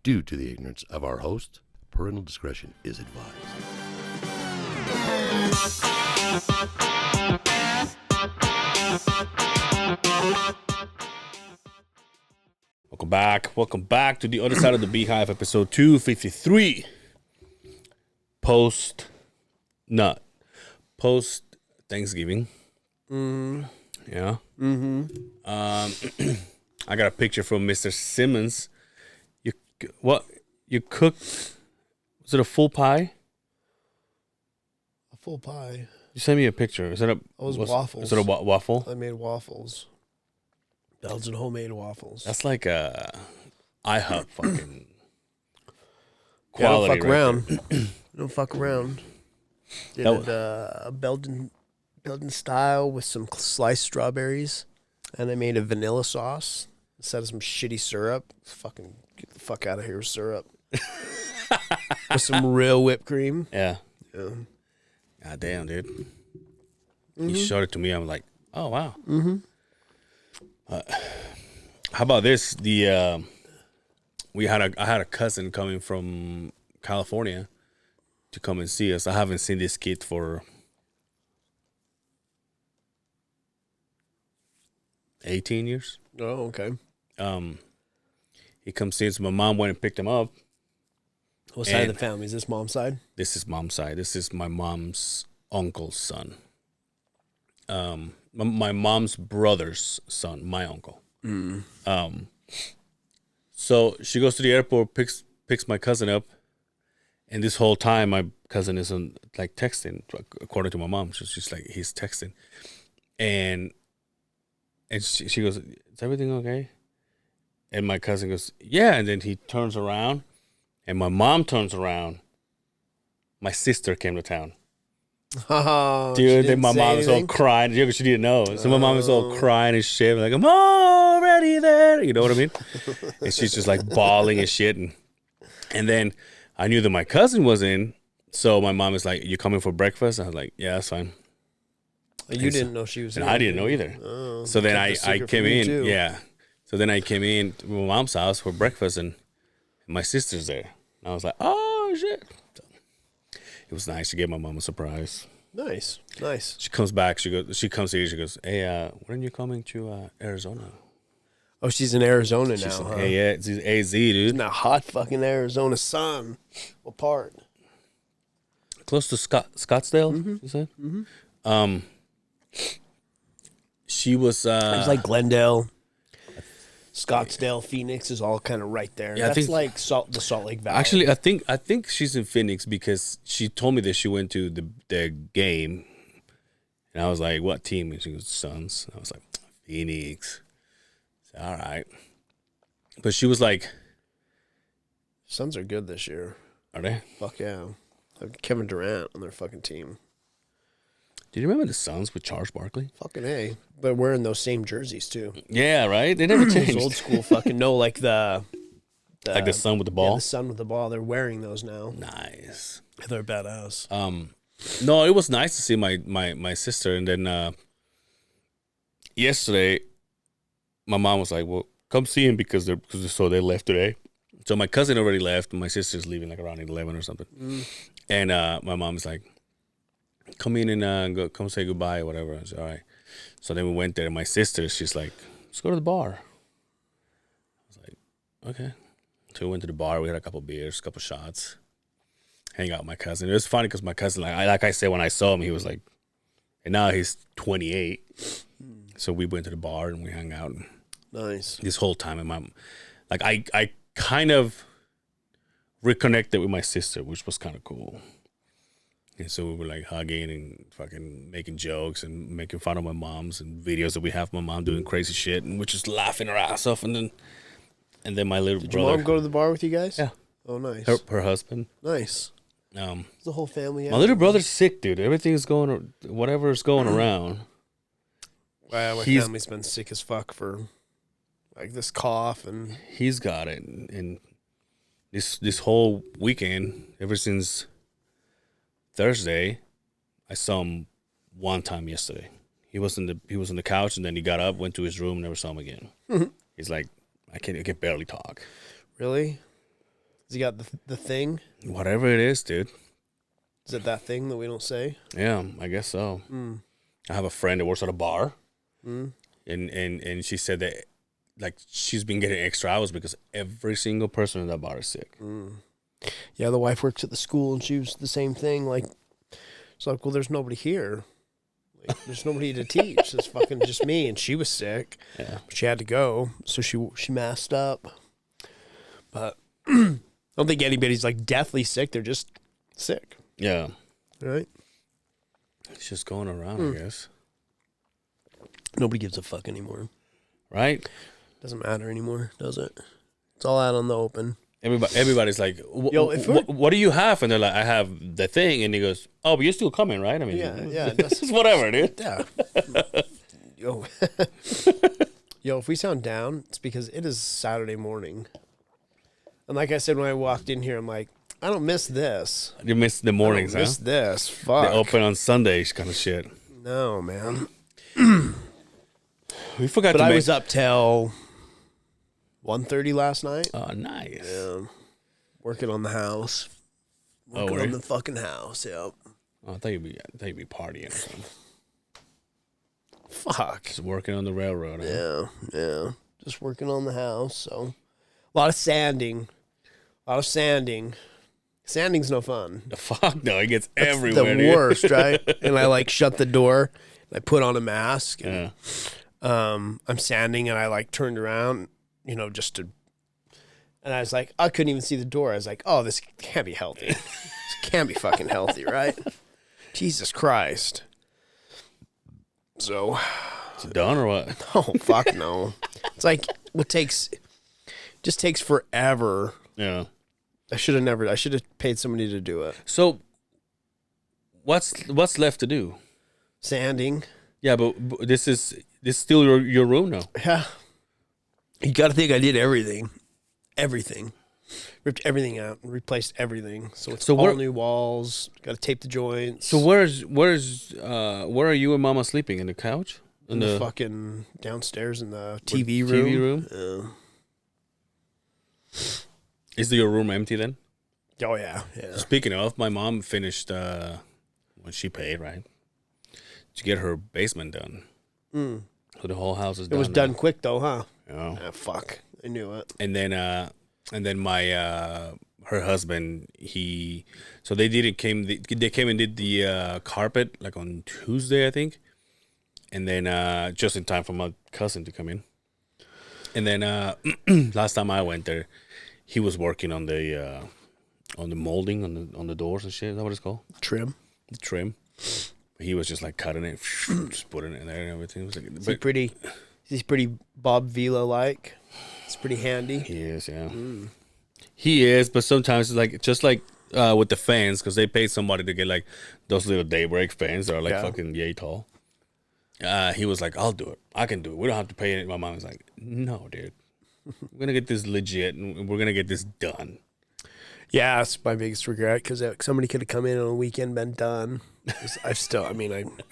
Due to the ignorance of our host, parental discretion is advised. Welcome back to the other side of the Beehive, episode 253. Post Thanksgiving. Yeah. I got a picture from Mr. Simmons. You cooked? Was it a full pie? A full pie. You sent me a picture. Waffles. Is it a waffle? I made waffles. Belgian homemade waffles. That's like a IHOP fucking quality. Don't fuck around. Don't fuck around. Did a Belgian style with some sliced strawberries, and I made a vanilla sauce instead of some shitty syrup. Fucking get the fuck out of here with syrup. With some real whipped cream. Yeah. God damn, dude. You showed it to me. I'm like, oh wow. How about this? I had a cousin coming from California to come and see us. I haven't seen this kid for 18 years. Oh, okay. He comes see us. My mom went and picked him up. What side of the family? Is this mom's side? This is mom's side. This is my mom's uncle's son. My mom's brother's son, my uncle. So she goes to the airport, picks my cousin up, and this whole time my cousin isn't like texting. According to my mom, she's like, he's texting, and she goes, "Is everything okay?" And my cousin goes, "Yeah." And then he turns around, and my mom turns around. My sister came to town. Oh, dude, then my mom was all crying. Yeah, she didn't know. So my mom was all crying and shit. Like, I'm already there. You know what I mean? And she's just like bawling and shit. And then I knew that my cousin was in. So my mom was like, "You coming for breakfast?" I was like, "Yeah, that's fine." You didn't know she was in. And I didn't know either. Oh, so then I came in. Too. Yeah. So then I came in to my mom's house for breakfast and my sister's there. And I was like, "Oh, shit." It was nice to give my mom a surprise. Nice. She comes back. She comes here. She goes, "Hey, when are you coming to Arizona?" Oh, she's in Arizona She's now, like, huh? "Hey, yeah, it's AZ, dude." In that hot fucking Arizona sun. What part? Close to Scottsdale, she said. She was. It was like Glendale, Scottsdale, Phoenix is all kind of right there. Yeah, that's like the Salt Lake Valley. Actually, I think she's in Phoenix because she told me that she went to the game, and I was like, "What team?" And she goes, "Suns." And I was like, "Phoenix." I said, "All right," but she was like, Suns are good this year. "Are they?" Fuck yeah. Have Kevin Durant on their fucking team. Do you remember the Suns with Charles Barkley? Fucking A. They're wearing those same jerseys too. Yeah, right. They never changed. Those old school fucking like the sun with the ball. Yeah, the sun with the ball. They're wearing those now. Nice. They're badass. No, it was nice to see my sister, and then yesterday, my mom was like, "Well, come see him because they left today." So my cousin already left, and my sister's leaving like around 11 or something. And my mom's like, "Come in and come say goodbye or whatever." I said, "All right." So then we went there, and my sister, she's like, "Let's go to the bar." I was like, "Okay." So we went to the bar. We had a couple beers, a couple shots, hang out with my cousin. It was funny because my cousin, like I said, when I saw him, he was like, and now he's 28. So we went to the bar and we hung out. Nice. This whole time, and I kind of reconnected with my sister, which was kind of cool. And so we were like hugging and fucking making jokes and making fun of my mom's and videos that we have of my mom doing crazy shit, and we're just laughing our ass off. And then my little Did brother. your mom go to the bar with you guys? Yeah. Oh, nice. Her husband. Nice. The whole family. My little brother's sick, dude. Everything's whatever's going around. Wow, my family's been sick as fuck for like this cough and he's got it. And this whole weekend, ever since Thursday, I saw him one time yesterday. He was on the couch, and then he got up, went to his room, never saw him again. He's like, I can barely talk. Really? Has he got the thing? Whatever it is, dude. Is it that thing that we don't say? Yeah, I guess so. I have a friend that works at a bar, and she said that like she's been getting extra hours because every single person in that bar is sick. Yeah, the wife works at the school, and she was the same thing. Like, it's like, well, there's nobody here. Like, there's nobody to teach. It's fucking just me, and she was sick. Yeah, She had to go, so she masked up. But I don't think anybody's like deathly sick. They're just sick, yeah. right? It's just going around, I guess. Nobody gives a fuck anymore. Right? Doesn't matter anymore, does it? It's all out on the open. Everybody's like, Yo, if we're- what do you have? And they're like, I have the thing. And he goes, oh, but you're still coming, right? I mean, Yeah. it's whatever, dude. Yeah. Yo. Yo, if we sound down, it's because it is Saturday morning. And like I said, when I walked in here, I'm like, I don't miss this. You missed the mornings, I don't miss this. Fuck. They open on Sundays kind of shit. No, man. We forgot But to I make... was up till 1:30 last night. Oh, nice. Working on the house. Working were on you? the fucking house, yep. Oh, I thought you'd be partying or something. Fuck. Just working on the railroad. Huh? Yeah. Just working on the house, so. A lot of sanding. Sanding's no fun. The fuck no, it gets It's everywhere. the dude. worst, right? And I like shut the door. And I put on a mask. And, Yeah. I'm sanding, and I like turned around, just to. And I was like, I couldn't even see the door. I was like, oh, this can't be healthy. This can't be fucking healthy, right? Jesus Christ. So. Is it done or what? Oh, fuck no. It's like, just takes forever. Yeah. I should have paid somebody to do it. So, what's left to do? Sanding. Yeah, but this is still your room now. Yeah. You got to think I did everything. Everything. Ripped everything out and replaced everything. So it's all new walls. Got to tape the joints. So where are you and Mama sleeping? In the couch? in the fucking downstairs in the TV room. TV room? Is your room empty then? Oh, yeah. Speaking of, my mom finished when she paid, right? To get her basement done. So the whole house is done. It was done quick though, huh? Yeah. Ah, fuck. I knew it. And then my her husband, they came and did the carpet like on Tuesday, I think. And then just in time for my cousin to come in. And then last time I went there, he was working on the molding on the doors and shit. Is that what it's called? Trim. The trim. He was just like cutting it, just putting it in there and everything. It was like, He's pretty Bob Vila like. It's pretty handy. He is, yeah. He is, but sometimes it's like just like with the fans, because they paid somebody to get like those little daybreak fans that are like fucking yay tall. He was like, I'll do it. I can do it. We don't have to pay it. My mom was like, no, dude. We're going to get this legit and we're going to get this done. Yeah, that's my biggest regret because somebody could have come in on a weekend, been done. I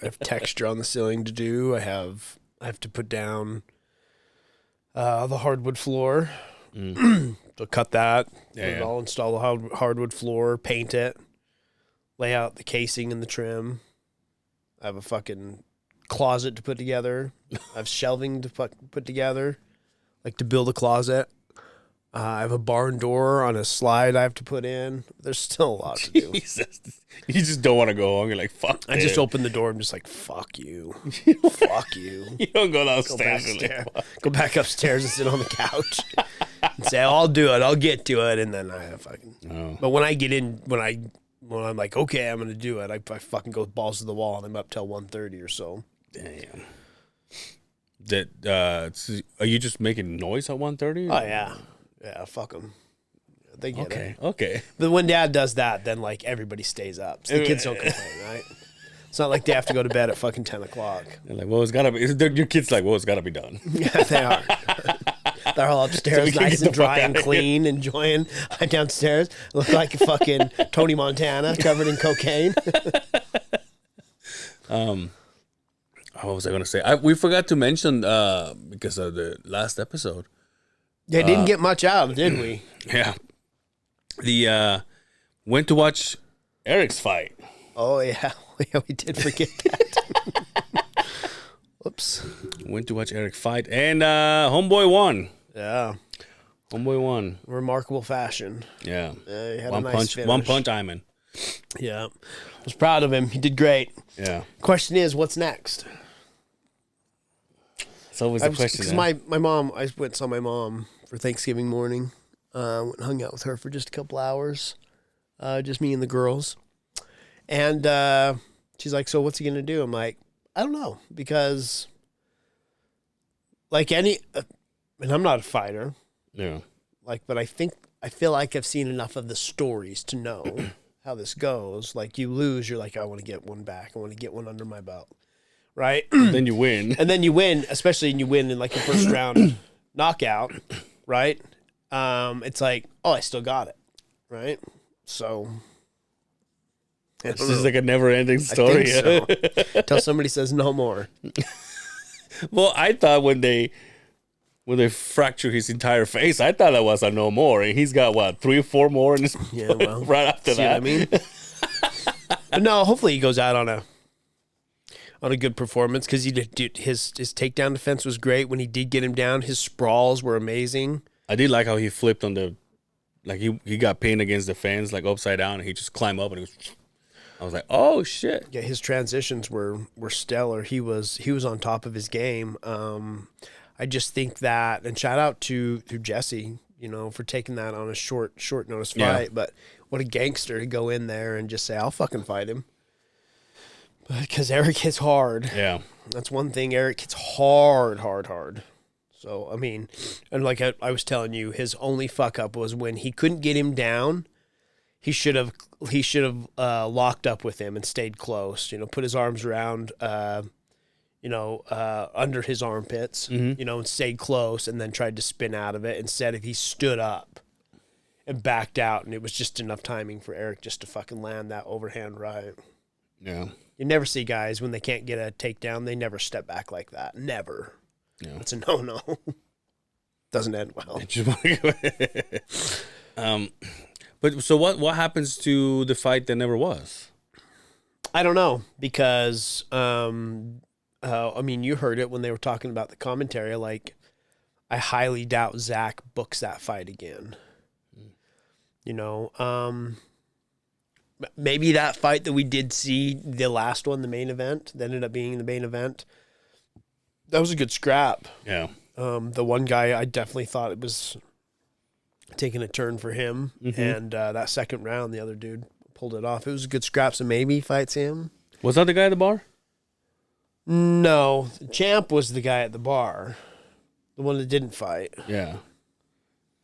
have texture on the ceiling to do. I have to put down the hardwood floor. So cut that. I'll install the hardwood floor, paint it, lay out the casing and the trim. I have a fucking closet to put together. I have shelving to put together, like to build a closet. I have a barn door on a slide I have to put in. There's still a lot to do. Jesus. You just don't want to go home. You're like, fuck I just open the door. I'm just like, fuck you. Fuck you. You don't go downstairs. Go back upstairs and sit on the couch and say, I'll do it. I'll get to it. And then I have fucking. Oh. But when I get in, when I'm like, okay, I'm going to do it, I fucking go balls to the wall and I'm up till 1:30 or so. Damn. Are you just making noise at 1:30? Oh, yeah. Yeah, fuck them. They get it. Okay. But when Dad does that, then like everybody stays up. So the kids don't complain, right? It's not like they have to go to bed at fucking 10 o'clock. They're like, well, it's gotta be. Your kid's like, well, it's gotta be done. Yeah, they are. They're all upstairs, nice and dry and clean, enjoying. I'm downstairs, look like fucking Tony Montana covered in cocaine. What was I gonna say? We forgot to mention because of the last episode. They didn't get much out, did we? Yeah. Went to watch Eric's fight. Oh, yeah. Yeah, we did forget that. Whoops. Went to watch Eric fight, and homeboy won. Yeah. Homeboy won. Remarkable fashion. Yeah. He had One a nice punch. finish. One punch. Iman. Yeah. I was proud of him. He did great. Yeah. Question is, what's next? It's always the question. Because my mom, I went and saw my mom for Thanksgiving morning. Went and hung out with her for just a couple hours. Just me and the girls. And she's like, so what's he going to do? I'm like, I don't know. Because like and I'm not a fighter. Yeah. Like, but I feel like I've seen enough of the stories to know how this goes. Like you lose, you're like, I want to get one back. I want to get one under my belt. Right? Then you win. And then you win, especially when you win in like your first round knockout, right? It's like, oh, I still got it, right? So This is like a never-ending story. I think so. Till somebody says no more. Well, I thought when they fractured his entire face, I thought that was a no more, and he's got what 3 or 4 more in his Well, right after see that. what I mean? But no, hopefully he goes out on a good performance because his takedown defense was great. When he did get him down, his sprawls were amazing. I did like how he flipped on the, like he got pinned against the fence like upside down, and he just climbed up and he was. I was like, oh shit. Yeah, his transitions were stellar. He was on top of his game. I just think that, and shout out to Jesse, for taking that on a short notice fight. Yeah. But what a gangster to go in there and just say, I'll fucking fight him. Because Eric hits hard. Yeah. That's one thing. Eric hits hard. So, I mean, and like I was telling you, his only fuck up was when he couldn't get him down. He should have locked up with him and stayed close. Put his arms around, under his armpits. And stayed close, and then tried to spin out of it. Instead, if he stood up and backed out, and it was just enough timing for Eric just to fucking land that overhand right. Yeah. You never see guys when they can't get a takedown, they never step back like that. Never. Yeah. It's a no. Doesn't end well. But so what happens to the fight that never was? I don't know because I mean you heard it when they were talking about the commentary. Like I highly doubt Zach books that fight again. Maybe that fight that we did see, the last one, the main event, that ended up being the main event. That was a good scrap. Yeah. The one guy, I definitely thought it was taking a turn for him. And that second round, the other dude pulled it off. It was a good scrap, so maybe he fights him. Was that the guy at the bar? No. Champ was the guy at the bar. The one that didn't fight. Yeah.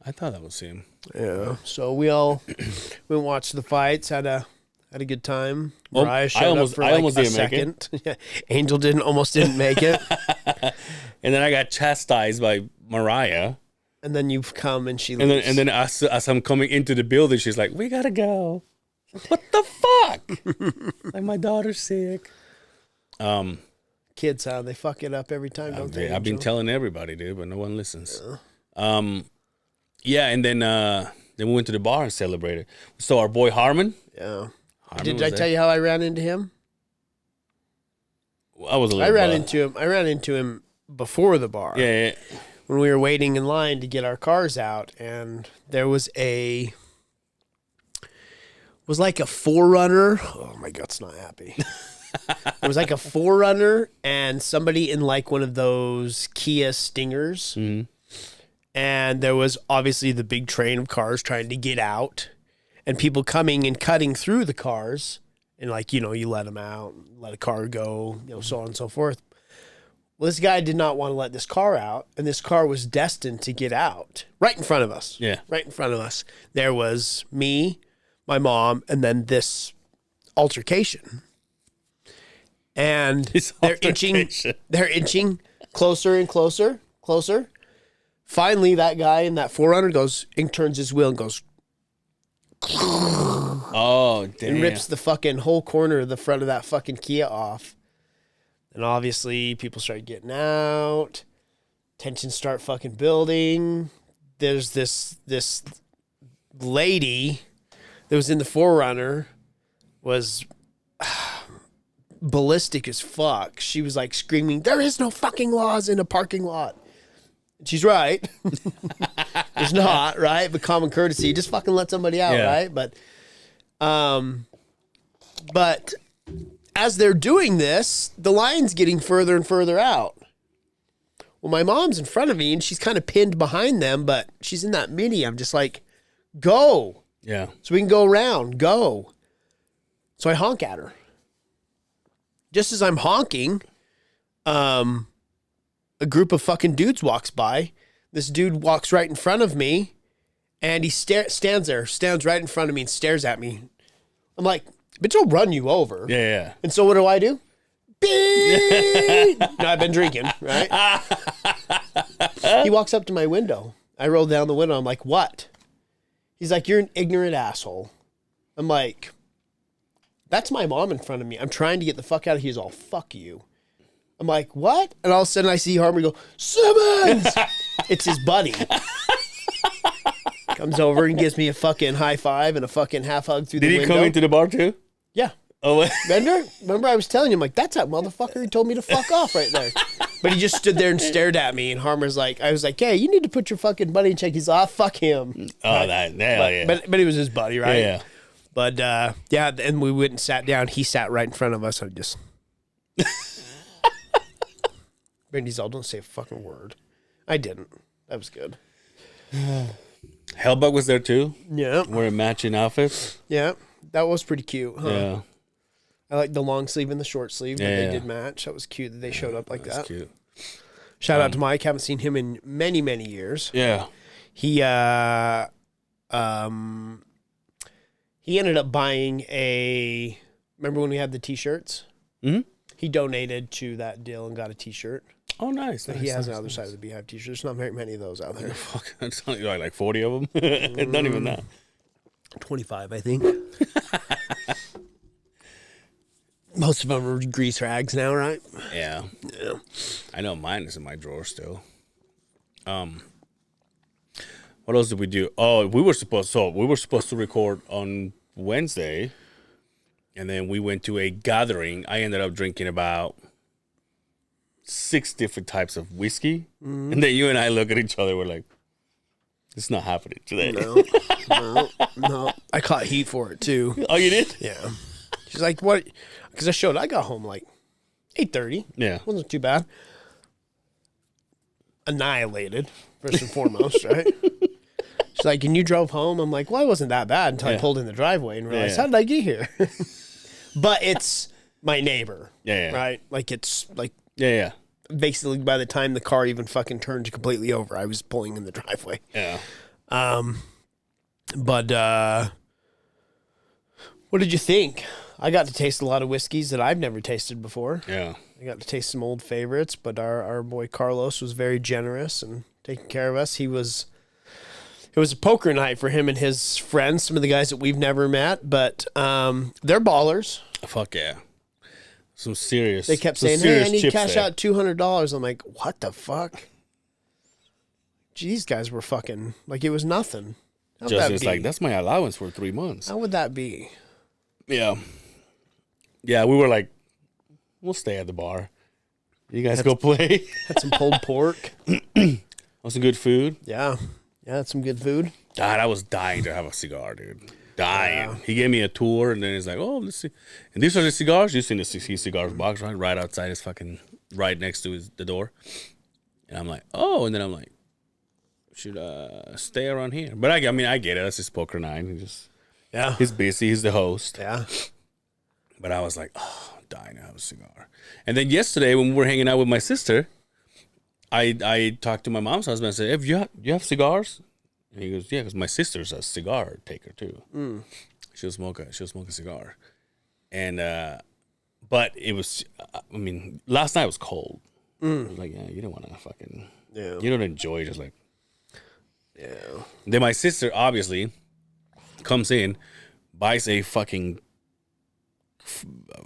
I thought that was him. Yeah. So we all we watched the fights, had a good time. Mariah showed up for I almost a didn't make second. Yeah. Angel almost didn't make it. And then I got chastised by Mariah. And then you've come and she leaves. And then as I'm coming into the building, she's like, "We gotta go." What the fuck? Like, my daughter's sick. Kids, how they fuck it up every time, don't they? I've been Angel? telling everybody, dude, but no one listens. Yeah, and then we went to the bar and celebrated. So our boy Harmon. Yeah. Harmon Did was I there. tell you how I ran into him? I was a little. I ran into him before the bar. Yeah. When we were waiting in line to get our cars out, and there was like a 4Runner. Oh, my gut's not happy. It was like a 4Runner and somebody in like one of those Kia Stingers. Mm-hmm. And there was obviously the big train of cars trying to get out and people coming and cutting through the cars. And like, you let them out, let a car go, so on and so forth. Well, this guy did not want to let this car out, and this car was destined to get out right in front of us. Yeah. Right in front of us. There was me, my mom, and then this altercation. And they're inching closer and closer. Finally, that guy in that 4Runner goes and turns his wheel and goes. Oh, damn. And rips the fucking whole corner of the front of that fucking Kia off. And obviously, people start getting out. Tensions start fucking building. There's this lady that was in the Forerunner was ballistic as fuck. She was like screaming, "There is no fucking laws in a parking lot." And she's right. There's not, right? But common courtesy, just fucking let somebody out, right? But as they're doing this, the line's getting further and further out. Well, my mom's in front of me and she's kind of pinned behind them, but she's in that mini. I'm just like, go. Yeah. So we can go around, go. So I honk at her. Just as I'm honking, a group of fucking dudes walks by. This dude walks right in front of me and he stands right in front of me and stares at me. I'm like, bitch, I'll run you over. Yeah. And so what do? Beep! No, I've been drinking, right? He walks up to my window. I roll down the window. I'm like, what? He's like, you're an ignorant asshole. I'm like, that's my mom in front of me. I'm trying to get the fuck out of here. He's all, fuck you. I'm like, what? And all of a sudden I see Harmer go, Simmons! It's his buddy. Comes over and gives me a fucking high five and a fucking half hug through the window. Did he come into the bar too? Yeah. Oh, Remember I was telling him, like, that's that motherfucker who told me to fuck off right there. But he just stood there and stared at me. And Harmer's like, I was like, hey, you need to put your fucking buddy in check. He's like, fuck him. Oh, right? yeah. But he was his buddy, right? Yeah. But, and we went and sat down. He sat right in front of us. I just... Brandy's all, don't say a fucking word. I didn't. That was good. Hellbug was there too? Yeah. Wearing matching outfits? Yeah. That was pretty cute, huh? Yeah. I like the long sleeve and the short sleeve, but Yeah, they yeah. did match. That was cute that they showed up like That's that. cute. Shout out to Mike. Haven't seen him in many, many years. Yeah. He ended up buying remember when we had the t-shirts? Mm-hmm. He donated to that deal and got a t-shirt. Oh, nice. So he has another side of the Beehive t-shirt. There's not very many of those out there. Fuck, it's only like 40 of them. Not even that. 25, I think. Most of them are grease rags now, right? Yeah. Yeah. I know mine is in my drawer still. What else did we do? Oh, we were supposed to record on Wednesday, and then we went to a gathering. I ended up drinking about 6 different types of whiskey, and then you and I look at each other. We're like, "It's not happening today." No. I caught heat for it too. Oh, you did? Yeah. She's like, what? Because I got home like 8:30. Yeah. Wasn't too bad. Annihilated, first and foremost, right? She's like, and you drove home? I'm like, well, it wasn't that bad until I pulled in the driveway and realized, how did I get here? But it's my neighbor. Yeah. Right? Like, it's like, Yeah. basically by the time the car even fucking turned completely over, I was pulling in the driveway. Yeah. But what did you think? I got to taste a lot of whiskeys that I've never tasted before. Yeah. I got to taste some old favorites, but our boy Carlos was very generous and taking care of us. It was a poker night for him and his friends, some of the guys that we've never met, but they're ballers. Fuck yeah. Some serious. They kept saying, hey, I need to cash out $200. I'm like, what the fuck? These guys were fucking, like it was nothing. How'd Just that it's be? like, that's my allowance for 3 months. How would that be? Yeah. Yeah, we were like, we'll stay at the bar. You guys go play. Had some pulled pork. Some good food. Yeah. Yeah, had some good food. God, I was dying to have a cigar, dude. Dying. Yeah. He gave me a tour, and then he's like, oh, let's see. And these are the cigars. You've seen the cigars box, right? Right outside his fucking, right next to the door. And I'm like, oh. And then I'm like, should stay around here. But I mean, I get it. That's his poker night. He's busy. He's the host. Yeah. But I was like, oh, I'm dying to have a cigar. And then yesterday when we were hanging out with my sister, I talked to my mom's husband. I said, hey, you have cigars? And he goes, yeah, because my sister's a cigar taker too. She'll smoke a cigar. And but it was, I mean, last night was cold. I was like, yeah, you don't want to fucking, you don't enjoy just like. Yeah. Then my sister obviously comes in, buys a fucking,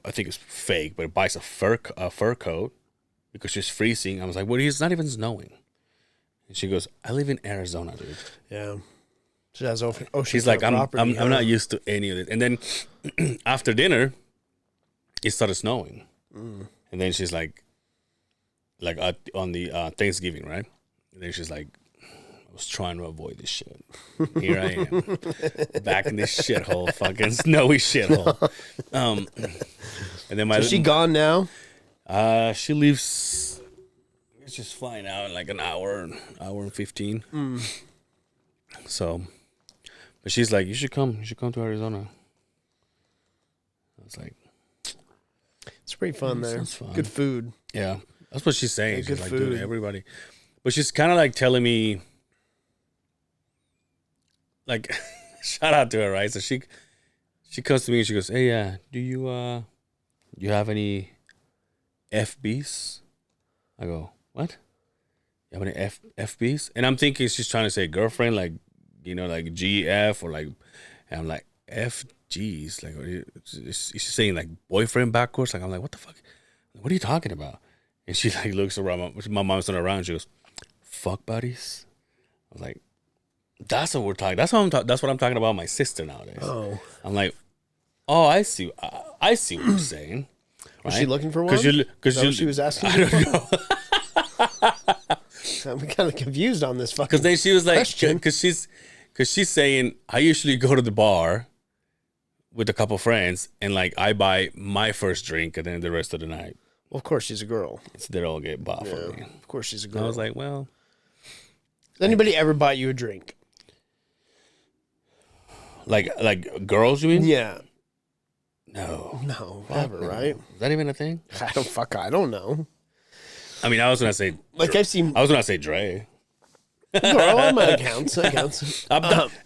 I think it's fake, but buys a fur coat because she's freezing. I was like, well, it's not even snowing. And she goes, I live in Arizona, dude. Yeah. She has ocean She's like, property, I'm not used to any of it. And then after dinner, it started snowing. And then she's like on the Thanksgiving, right? And then she's like, I was trying to avoid this shit. Here I am, back in this shithole, fucking snowy shithole. And then Is she gone now? She leaves. It's just flying out in like an hour and 15. So, but she's like, you should come to Arizona. I was like, it's pretty fun there. Fun. Good food. Yeah, that's what she's saying. Yeah, She's good like, food. dude, everybody. But she's kind of like telling me, like, shout out to her, right? So she comes to me and she goes, hey, yeah, do you have any FBs? I go, what? You have any FBs? And I'm thinking she's trying to say girlfriend, like, you know, like GF or like, and I'm like, FGs. Like, is she saying like boyfriend backwards? Like, I'm like, what the fuck? What are you talking about? And she like looks around. My mom's not around. She goes, fuck buddies. I was like, that's what we're talking. That's what I'm talking about. My sister nowadays. Oh, I'm like, oh, I see what you're saying. was right? she looking for one? Because she was asking. I don't know. I'm kind of confused on this fucking. Because then she was like, question. because she's saying I usually go to the bar with a couple friends and like I buy my first drink and then the rest of the night. Well, of course she's a girl. They all get bought for me. Of course she's a And girl. I was like, well, has anybody ever bought you a drink? like girls, you mean? Yeah. No, Never, right? Is that even a thing? I don't know. I mean, I was gonna say, Like I've seen I was gonna say Dre. girl on my accounts.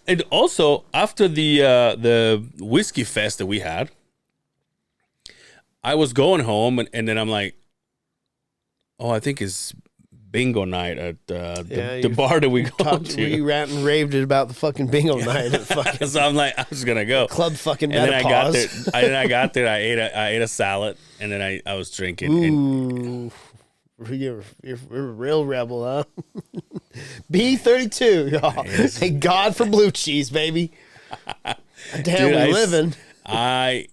And also after the whiskey fest that we had, I was going home and then I'm like, oh, I think it's bingo night at the bar that we go to. You ran and raved about the fucking bingo night at fucking So I'm like, I was gonna go. Club fucking And then I got there. menopause. I got there. I ate a salad, and then I was drinking. And You're a real rebel, huh? B32, y'all. Thank God for blue cheese, baby. Damn, Dude, we living. I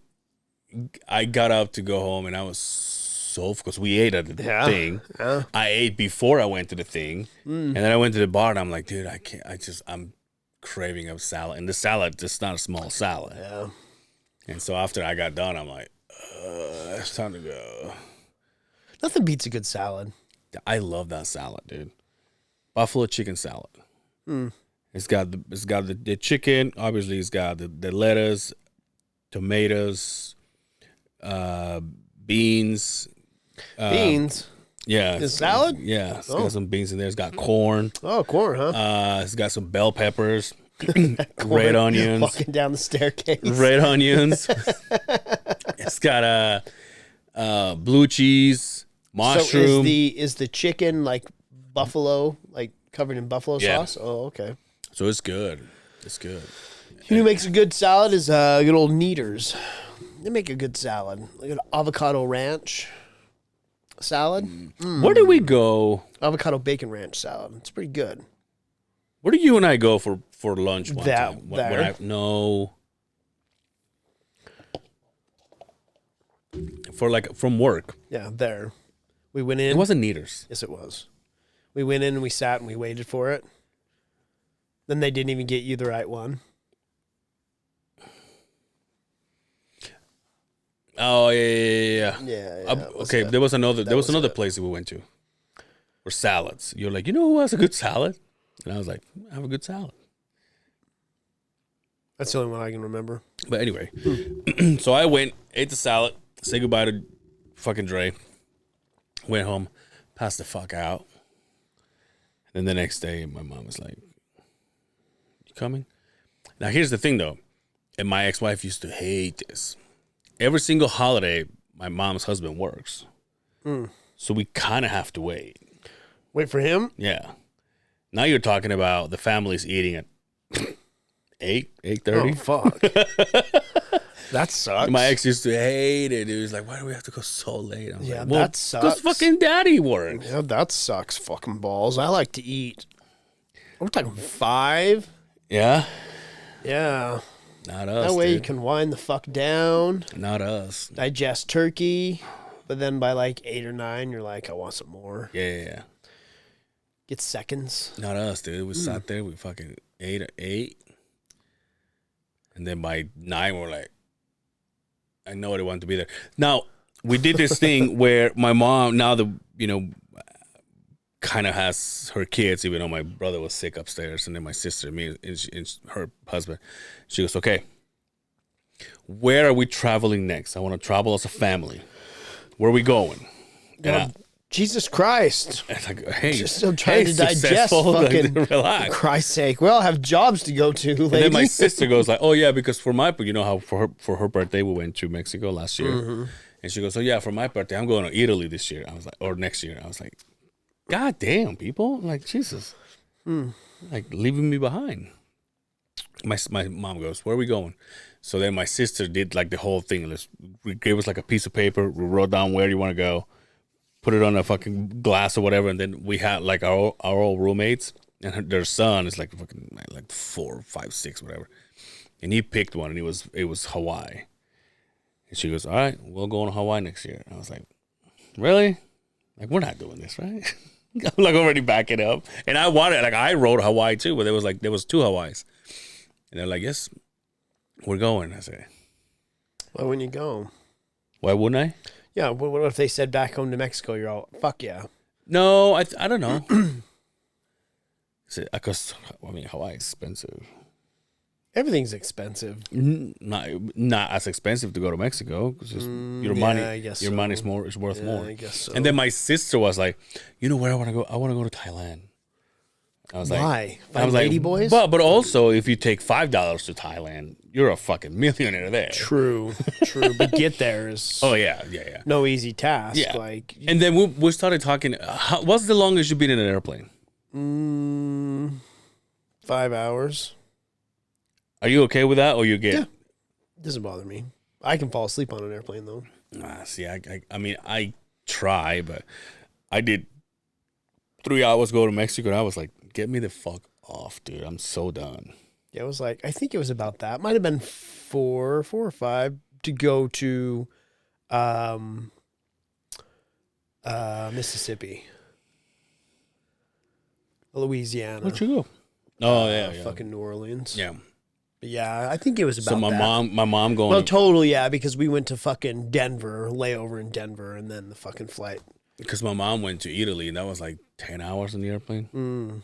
got up to go home, and I was so because we ate at the thing. Yeah. I ate before I went to the thing, and then I went to the bar, and I'm like, dude, I can't. I'm craving a salad, and the salad just not a small salad. Yeah. And so after I got done, I'm like, it's time to go. Nothing beats a good salad. I love that salad, dude. Buffalo chicken salad. It's got the chicken. Obviously, it's got the lettuce, tomatoes, beans. Beans? Yeah. The salad? Yeah. It's got some beans in there. It's got corn. Oh, corn, huh? It's got some bell peppers, red onions. Walking down the staircase. Red onions. It's got blue cheese, mushroom. So is the chicken like buffalo, like covered in buffalo sauce? Oh, okay. So it's good. It's good. You know who makes a good salad is good old Kneaders. They make a good salad. Like an avocado ranch salad. Where do we go? Avocado bacon ranch salad. It's pretty good. Where do you and I go for lunch one time? There? No. For like from work. Yeah, there. We went in. It wasn't Kneaders. Yes, it was. We went in and we sat and we waited for it. Then they didn't even get you the right one. Oh yeah. Yeah. Okay, there was another place that we went to for salads. You're like, you know who has a good salad? And I was like, I have a good salad. That's the only one I can remember. But anyway, so I went, ate the salad, say goodbye to fucking Dre, went home, passed the fuck out. And then the next day, my mom was like, you coming? Now, here's the thing, though. And my ex-wife used to hate this. Every single holiday, my mom's husband works. So we kind of have to wait. Wait for him? Yeah. Now you're talking about the family's eating at 8:30. Oh, fuck. That sucks. My ex used to hate it. He was like, why do we have to go so late? I was Yeah, like, well, that sucks. because fucking daddy works. Yeah, that sucks fucking balls. I like to eat. We're talking 5. Yeah. Yeah. Not us. That way you dude. can wind the fuck down, Not us. digest turkey, but then by like 8 or 9, you're like, I want some more. Yeah. Get seconds. Not us, dude. We sat there. We fucking ate. And then by 9, we're like, I know they want to be there. Now, we did this thing where my mom, now kind of has her kids, even though my brother was sick upstairs, and then my sister, me, and her husband. She goes, okay, where are we traveling next? I want to travel as a family. Where are we going? And Jesus Christ. it's like, hey, Just still trying to digest successful, fucking, relax. for Christ's sake. We all have jobs to go to, lady. And then my sister goes like, oh yeah, because for my, you know how for her birthday we went to Mexico last year, and she goes, oh yeah, for my birthday I'm going to Italy this year. I was like, or next year. I was like, God damn, people, like Jesus, like leaving me behind. My mom goes, where are we going? So then my sister did like the whole thing. We gave us like a piece of paper. We wrote down where you want to go, put it on a fucking glass or whatever, and then we had like our old roommates, and their son is like fucking like 4, 5, 6, whatever, and he picked one, and it was Hawaii, and she goes, all right, we'll go on Hawaii next year. And I was like, really? Like, we're not doing this, right? I'm like already backing up, and I wanted, like, I wrote Hawaii too, but there was 2 Hawaiis, and they're like, yes, we're going. I said, Why wouldn't you go? why wouldn't I? Yeah, what if they said back home to Mexico, you're all, fuck yeah. No, I don't know. Because I mean, Hawaii is expensive. Everything's expensive. Not as expensive to go to Mexico because your money, I guess your so. money's worth more. I guess so. And then my sister was like, you know where I want to go? I want to go to Thailand. I was like, why? I was lady like, boys? but also if you take $5 to Thailand, you're a fucking millionaire there. True. But get there is Oh yeah. no easy task. Yeah. Like, And then we started talking. What's the longest you've been in an airplane? 5 hours. Are you okay with that, or you get? Yeah. Doesn't bother me. I can fall asleep on an airplane though. See, I mean, I try, but I did 3 hours go to Mexico, and I was like, get me the fuck off, dude. I'm so done. Yeah, it was like, I think it was about that. Might have been 4 or 5 to go to Mississippi. Louisiana. Where'd you go? Oh, yeah. Fucking New Orleans. Yeah. But yeah, I think it was about So my that. mom going. Well, totally, yeah, because we went to fucking Denver, layover in Denver, and then the fucking flight. Because my mom went to Italy, and that was like 10 hours in the airplane.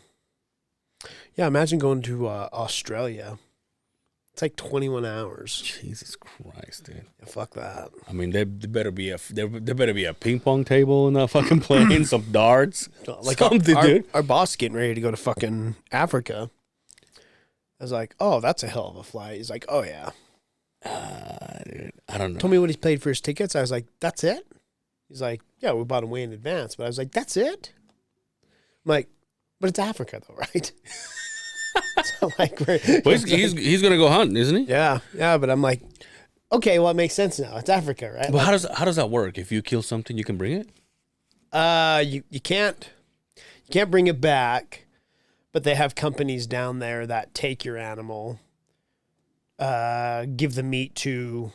Yeah, imagine going to Australia. It's like 21 hours. Jesus Christ, dude. Yeah, fuck that. I mean, there better be a ping pong table in that fucking plane, some darts, Like something, dude. our boss getting ready to go to fucking Africa. I was like, oh, that's a hell of a flight. He's like, oh, yeah. Dude, I don't know. Told me what he's paid for his tickets. I was like, that's it? He's like, yeah, we bought them way in advance. But I was like, that's it? I'm like, but it's Africa, though, right? So like, Well, he's gonna go hunting, isn't he? yeah. But I'm like, okay, well, it makes sense now. It's Africa, right? Well, how does that work? If you kill something, you can bring it. You can't bring it back, but they have companies down there that take your animal, give the meat to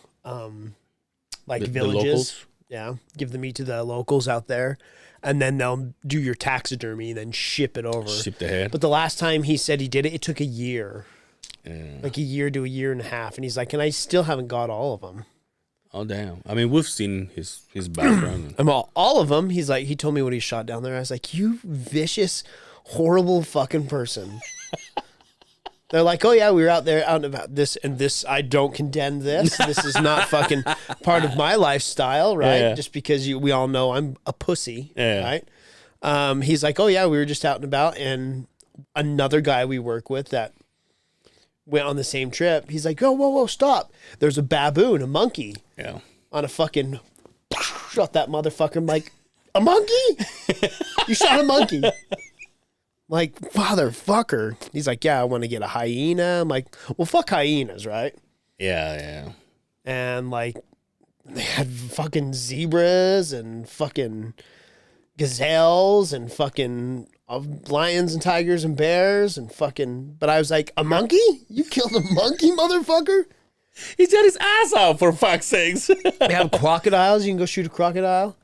like The villages. locals? Yeah, give the meat to the locals out there, and then they'll do your taxidermy and then ship it over. Ship the head. But the last time he said he did it, it took a year, Yeah. like a year to a year and a half, and he's like, and I still haven't got all of them. Oh damn! I mean, we've seen his background. I'm all of them. He's like, he told me what he shot down there. I was like, you vicious, horrible fucking person. They're like, oh yeah, we were out there out and about this and this. I don't condemn this. This is not fucking part of my lifestyle, right? Yeah. Just because we all know I'm a pussy, Yeah. right? He's like, oh yeah, we were just out and about, and another guy we work with that went on the same trip. He's like, oh, whoa, stop! There's a baboon, a monkey, Yeah. on a fucking shot that motherfucker. I'm like, a monkey? You shot a monkey? Like, motherfucker. He's like, yeah, I want to get a hyena. I'm like, well, fuck hyenas, right? Yeah. And like, they had fucking zebras and fucking gazelles and fucking of lions and tigers and bears and fucking. But I was like, a monkey? You killed a monkey, motherfucker? He's got his ass out, for fuck's sakes. They have crocodiles. You can go shoot a crocodile.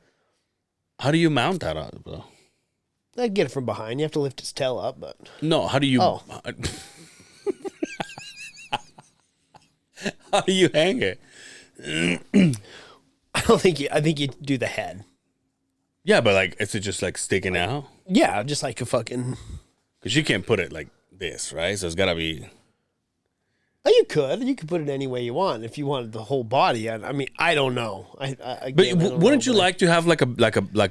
How do you mount that up, bro? I'd get it from behind. You have to lift its tail up, but No, how do you... Oh. How do you hang it? I don't think you. I think you do the head. Yeah, but like, is it just like sticking out? Yeah, just like a fucking. Because you can't put it like this, right? So it's got to be... Oh, you could. You could put it any way you want. If you wanted the whole body, I mean, I don't know. But wouldn't you like to have like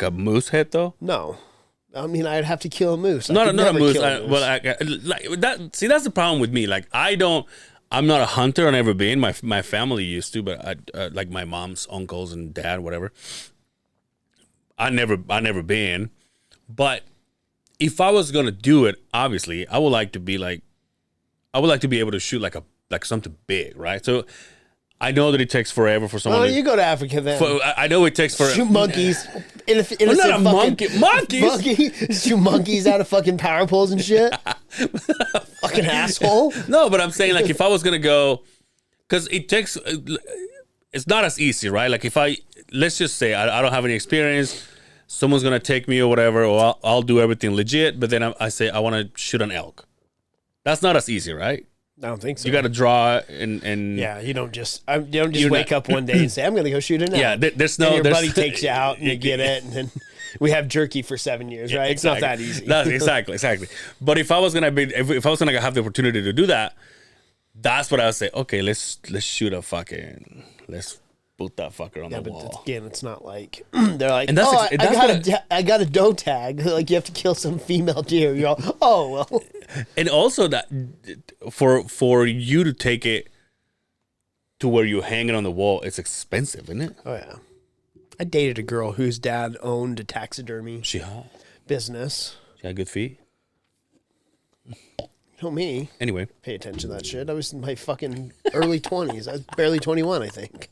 a moose head though? No, I mean, I'd have to kill a moose. Not a moose. Kill a moose. Like that. See, that's the problem with me. Like, I'm not a hunter. I've never been. My family used to, but like my mom's uncles and dad, whatever. I never been. But if I was gonna do it, obviously, I would like to be able to shoot like something big, right? So I know that it takes forever for someone. Oh, you go to Africa then. I know it takes Shoot monkeys. I'm not a monkey. Monkeys. Shoot monkeys out of fucking power poles and shit. Fucking asshole. No, but I'm saying like if I was gonna go, because it's not as easy, right? Like let's just say I don't have any experience. Someone's gonna take me or whatever, or I'll do everything legit. But then I say I want to shoot an elk. That's not as easy, right? I don't think so. You got to draw and yeah, you don't just wake up one day and say I'm going to go shoot an elk. Yeah, there's no. And your buddy takes you out and you get it, and then we have jerky for 7 years, right? It's not that easy. Exactly. But if I was gonna have the opportunity to do that, that's what I would say. Okay, let's shoot a fucking put that fucker on the wall. But again, it's not like they're like, And I got a doe tag. Like you have to kill some female deer. You're all, oh well. And also that for you to take it to where you hang it on the wall, it's expensive, isn't it? Oh yeah. I dated a girl whose dad owned a taxidermy She hot. business. She had good feet. You know me. Anyway, Pay attention to that shit. I was in my fucking early 20s. I was barely 21, I think.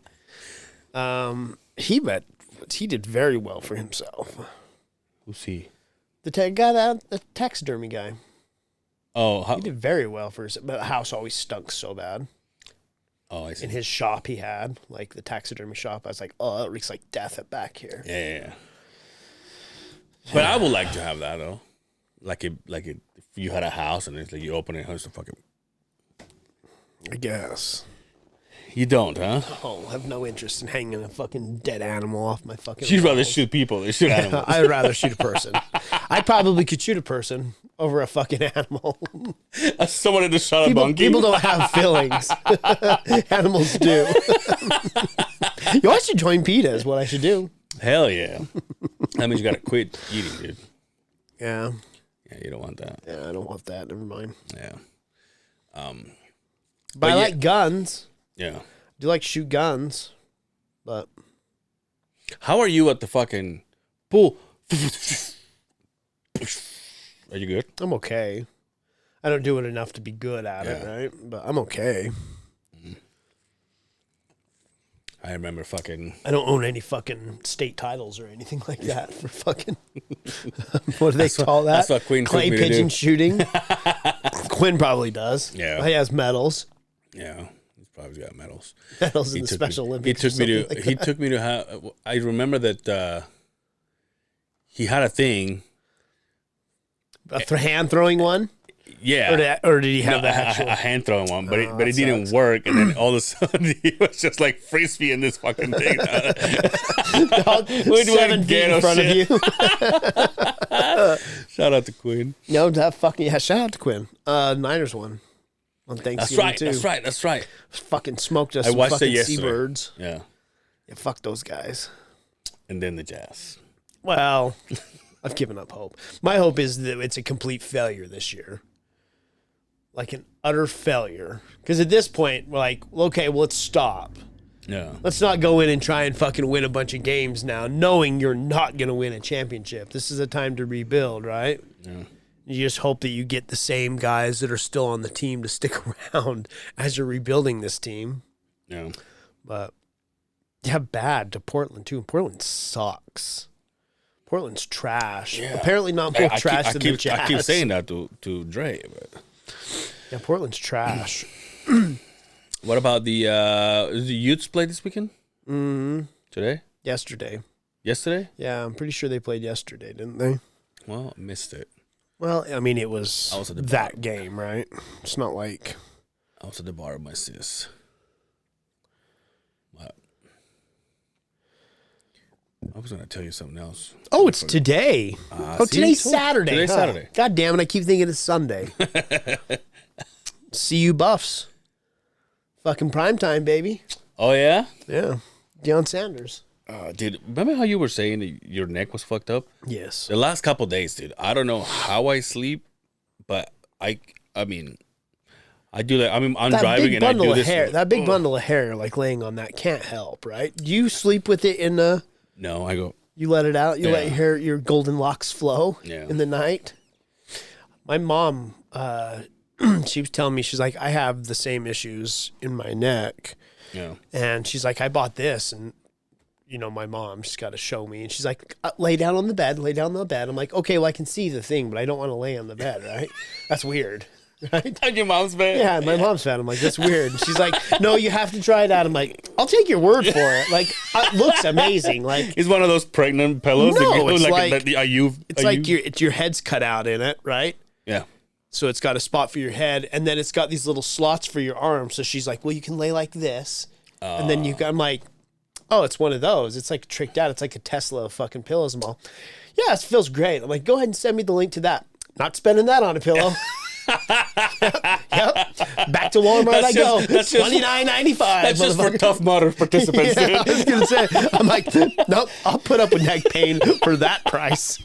He did very well for himself. who's he? The taxidermy guy. Oh, He did very well for his, but the house always stunk so bad. Oh, I see. In his shop he had, like the taxidermy shop, I was like, oh, that reeks like death at back here. Yeah. But I would like to have that though. If you had a house and it's like you open it, it's a fucking. I guess. You don't, huh? Oh, I have no interest in hanging a fucking dead animal off my fucking You'd rather walls. shoot people than shoot animals. I'd rather shoot a person. I probably could shoot a person over a fucking animal. Someone that just shot a monkey. People don't have feelings. Animals do. I should join PETA is what I should do. Hell yeah. That means you gotta quit eating, dude. Yeah. Yeah, you don't want that. Yeah, I don't want that. Never mind. Yeah. But I like guns. Yeah. I do like to shoot guns. But How are you at the fucking pool? Are you good? I'm okay. I don't do it enough to be good at it, right? But I'm okay. I remember fucking. I don't own any fucking state titles or anything like that for fucking. What do they call that? That's what Quinn took Clay me to pigeon do. shooting. Quinn probably does. Yeah. He has medals. Yeah, he's probably got medals. Medals in He the took Special me- Olympics. He took me to have. I remember that he had a thing. A hand throwing one? Yeah. Or did he have the a actual? hand throwing one, but Oh, it that didn't sucks. work, and then all of a sudden he was just like frisbee in this fucking thing. We're doing 7 feet in ghetto front shit. of you. Shout out to Quinn. No, that fucking shout out to Quinn. Niners won on That's Thanksgiving right. too. That's right. Fucking smoked us I some watched it fucking yesterday. seabirds. Yeah, Yeah, fuck those guys. and then the Jazz. Well, I've given up hope. My hope is that it's a complete failure this year. Like an utter failure. Because at this point, we're like, okay, well, let's stop. Yeah. Let's not go in and try and fucking win a bunch of games now, knowing you're not going to win a championship. This is a time to rebuild, right? Yeah. You just hope that you get the same guys that are still on the team to stick around as you're rebuilding this team. Yeah. But yeah, bad to Portland too. Portland sucks. Portland's trash. Yeah. Apparently not more trash than the Jazz. I keep saying that to Dre. But. Yeah, Portland's trash. What about the Utes play this weekend? Mm-hmm. Today? Yesterday. Yesterday? Yeah, I'm pretty sure they played yesterday, didn't they? Well, I missed it. Well, I mean, it was at the that bar. game, right? It's not like... I was at the bar with my sis. What? I was going to tell you something else. Oh, it's today. Today's Saturday. Today's Saturday. God damn it, I keep thinking it's Sunday. See you Buffs. Fucking primetime, baby. Oh, yeah? Yeah. Deion Sanders. Dude, remember how you were saying that your neck was fucked up? Yes. The last couple of days, dude. I don't know how I sleep, but I mean, I do that. I mean, I'm driving and I do this. That big bundle of hair, like laying on that, can't help, right? Do you sleep with it in the... No, I go... You let it out? You let your hair, your golden locks flow in the night? My mom, she was telling me, she's like, I have the same issues in my neck. Yeah. And she's like, I bought this, and you know, my mom, she's got to show me. And she's like, lay down on the bed, lay down on the bed. I'm like, okay, well, I can see the thing, but I don't want to lay on the bed, right? That's weird, right? On your mom's bed? Yeah, my mom's bed. I'm like, that's weird. And she's like, no, you have to try it out. I'm like, I'll take your word for it. Like, it looks amazing. Like, it's one of those pregnant pillows. No, it's like your head's cut out in it, right? Yeah. So it's got a spot for your head, and then it's got these little slots for your arms. So she's like, well, you can lay like this. And then I'm like, oh, it's one of those. It's like tricked out. It's like a Tesla of fucking pillows. I'm all, yeah, it feels great. I'm like, go ahead and send me the link to that. Not spending that on a pillow. Yep. Back to Walmart I go. That's $29.95. That's just for Tough Mudder participants. Yeah, I was gonna say. I'm like, nope. I'll put up with neck pain for that price.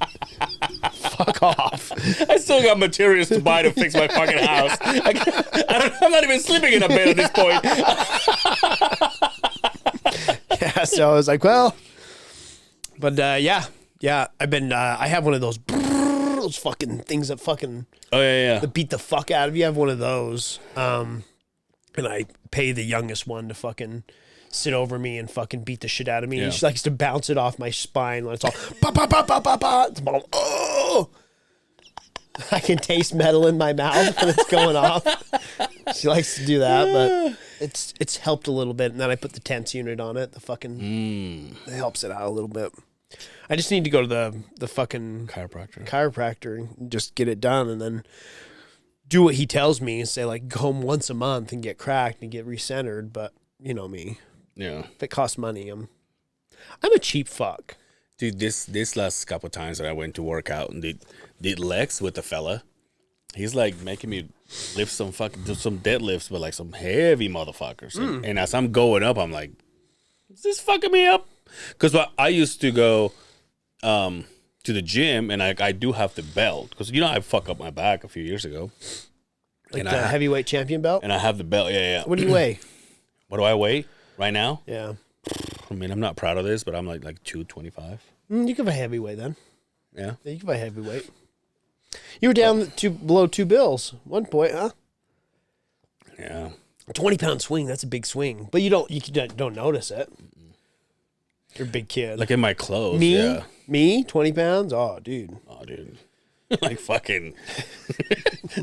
Fuck off. I still got materials to buy to fix my fucking house. I'm not even sleeping in a bed at this point. Yeah, so I was like, well, but yeah, I've been, I have one of those fucking things that fucking, that beat the fuck out of you. I have one of those, and I pay the youngest one to fucking sit over me and fucking beat the shit out of me. And she likes to bounce it off my spine when it's all, pop, pop, pop, pop, pop, pop. It's all, oh! I can taste metal in my mouth when it's going off. She likes to do that, but it's helped a little bit. And then I put the tense unit on it. The fucking it helps it out a little bit. I just need to go to the fucking chiropractor and just get it done, and then do what he tells me and say, like, go home once a month and get cracked and get recentered. But you know me. Yeah. If it costs money, I'm a cheap fuck. Dude, this last couple of times that I went to work out and did legs with the fella, he's like making me lift some deadlifts, but like some heavy motherfuckers. And as I'm going up, I'm like, is this fucking me up? Because I used to go to the gym, and I do have the belt. Because, you know, I fucked up my back a few years ago. Like and the heavyweight champion belt? And I have the belt, yeah. What do you weigh? What do I weigh right now? Yeah. I mean, I'm not proud of this, but I'm like 225. You can buy heavyweight then. Yeah. You can buy heavyweight. You were down below 2 bills at one point, huh? Yeah. 20-pound swing, that's a big swing. But you don't notice it. You're a big kid. Like in my clothes. Me? 20 pounds? Oh, dude. Like fucking.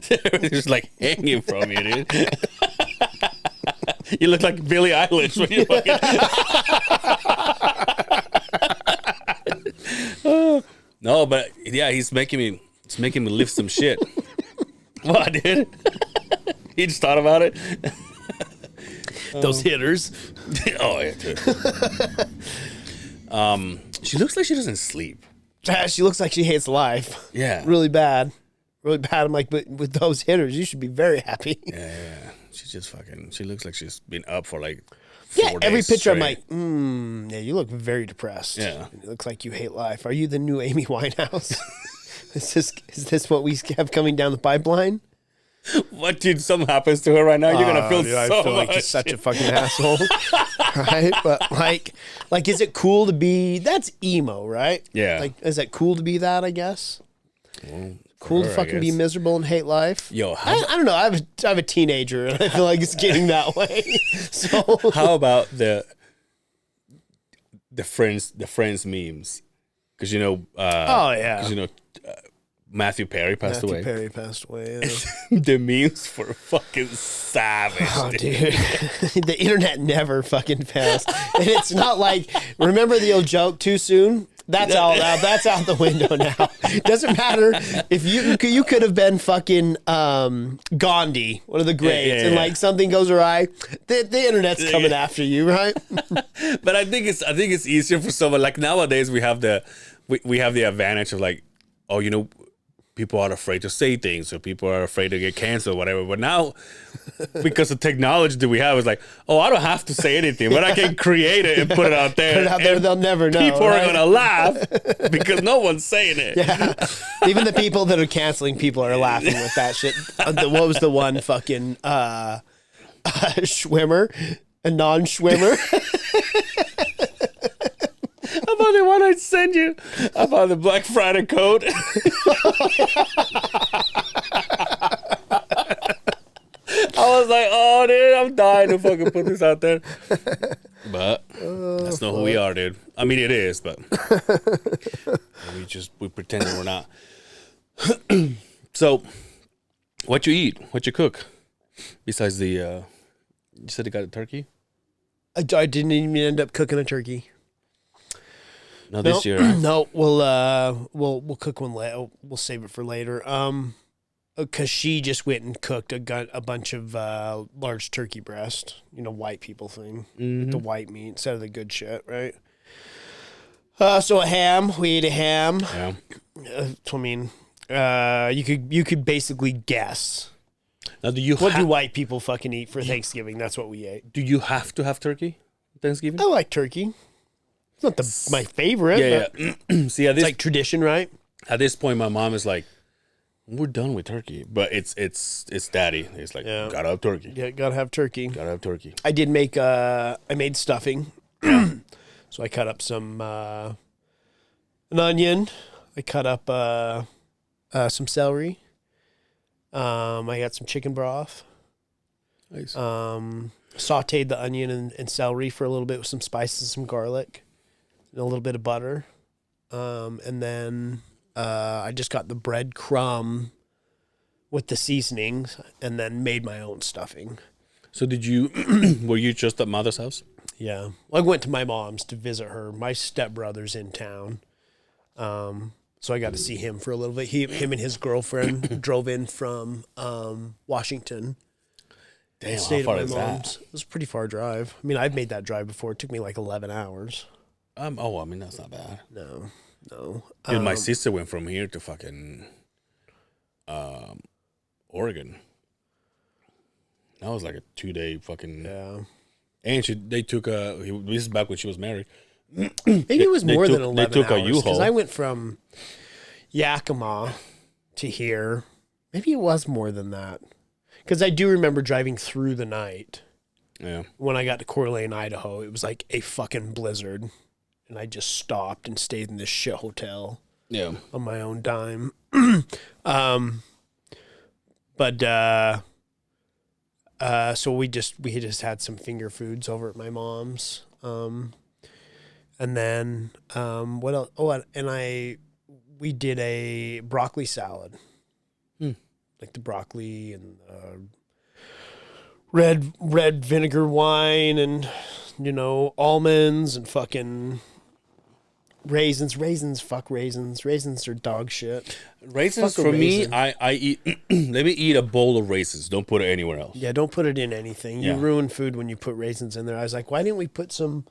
They're just like hanging from you, dude. You look like Billie Eilish when you fucking. No, but yeah, he's making me lift some shit. What, dude? You just thought about it? Those hitters. Oh, yeah, dude. She looks like she doesn't sleep. She looks like she hates life. Yeah. Really bad. Really bad. I'm like, but with those hitters, you should be very happy. Yeah. She's just fucking, she looks like she's been up for like 4 days every picture straight. I'm like, yeah, you look very depressed. Yeah. It looks like you hate life. Are you the new Amy Winehouse? Is this what we have coming down the pipeline? What, dude? Something happens to her right now. You're gonna feel I feel like he's such a fucking asshole, right? But like, is it cool to be? That's emo, right? Yeah. Like, is it cool to be that? I guess. Well, cool to fucking be miserable and hate life. Yo, I don't know. I have a teenager, and I feel like it's getting that way. So how about the friends memes? because you know. Oh, yeah. Because you know. Matthew Perry passed away. Matthew Perry passed away. Yeah. The memes were fucking savage. Oh, dude. The internet never fucking fails. And it's not like, remember the old joke, too soon? That's all out. That's out the window now. Doesn't matter if you could have been fucking Gandhi, one of the greats, and like something goes awry, the internet's coming after you, right? But I think it's easier for someone like nowadays. We have the advantage of like, oh, you know, people are afraid to say things, or people are afraid to get canceled, or whatever. But now, because of technology that we have, it's like, oh, I don't have to say anything, but I can create it and put it out there. Put it out there, they'll never know. People are gonna laugh because no one's saying it. Yeah, even the people that are canceling people are laughing with that shit. What was the one fucking swimmer, a non-swimmer? About the one I sent you about the Black Friday code. I was like, oh, dude, I'm dying to fucking put this out there. But that's not who we are, dude. I mean, it is, but we pretend that we're not. So, what you eat? What you cook? Besides the, you said you got a turkey? I didn't even end up cooking a turkey. No, this year. Right? No, we'll cook one later. We'll save it for later. Because she just went and cooked a bunch of large turkey breast. You know, white people thing, the white meat instead of the good shit, right? So a ham. We ate a ham. Yeah. I mean, you could basically guess. Now, what do white people fucking eat for Thanksgiving? That's what we ate. Do you have to have turkey Thanksgiving? I like turkey. It's not my favorite. Yeah. See, it's like tradition, right? At this point, my mom is like, "We're done with turkey," but it's daddy. It's like, gotta have turkey. Yeah, gotta have turkey. Gotta have turkey. I did make. I made stuffing. So I cut up an onion. I cut up some celery. I got some chicken broth. Nice. Sauteed the onion and celery for a little bit with some spices, some garlic, and a little bit of butter. And then I just got the bread crumb with the seasonings and then made my own stuffing. So were you just at mother's house? Yeah. Well, I went to my mom's to visit her. My stepbrother's in town. So I got to see him for a little bit. Him and his girlfriend drove in from Washington. Damn, how far is that? It was a pretty far drive. I mean, I've made that drive before. It took me like 11 hours. I mean, that's not bad. No. Dude, my sister went from here to fucking Oregon. That was like a 2-day fucking... Yeah. And they took this is back when she was married. Maybe it was more than 11 They took hours. a U-Haul. Because I went from Yakima to here. Maybe it was more than that. Because I do remember driving through the night. Yeah. When I got to Coeur d'Alene, Idaho, it was like a fucking blizzard. And I just stopped and stayed in this shit hotel. Yeah. On my own dime. So we just had some finger foods over at my mom's. And then what else? Oh, and we did a broccoli salad. Like the broccoli and red vinegar wine and, almonds and fucking raisins. Fuck raisins. Raisins are dog shit. Raisins for me, I eat. Let me eat a bowl of raisins. Don't put it anywhere else. Yeah, don't put it in anything. You ruin food when you put raisins in there. I was like, why didn't we put some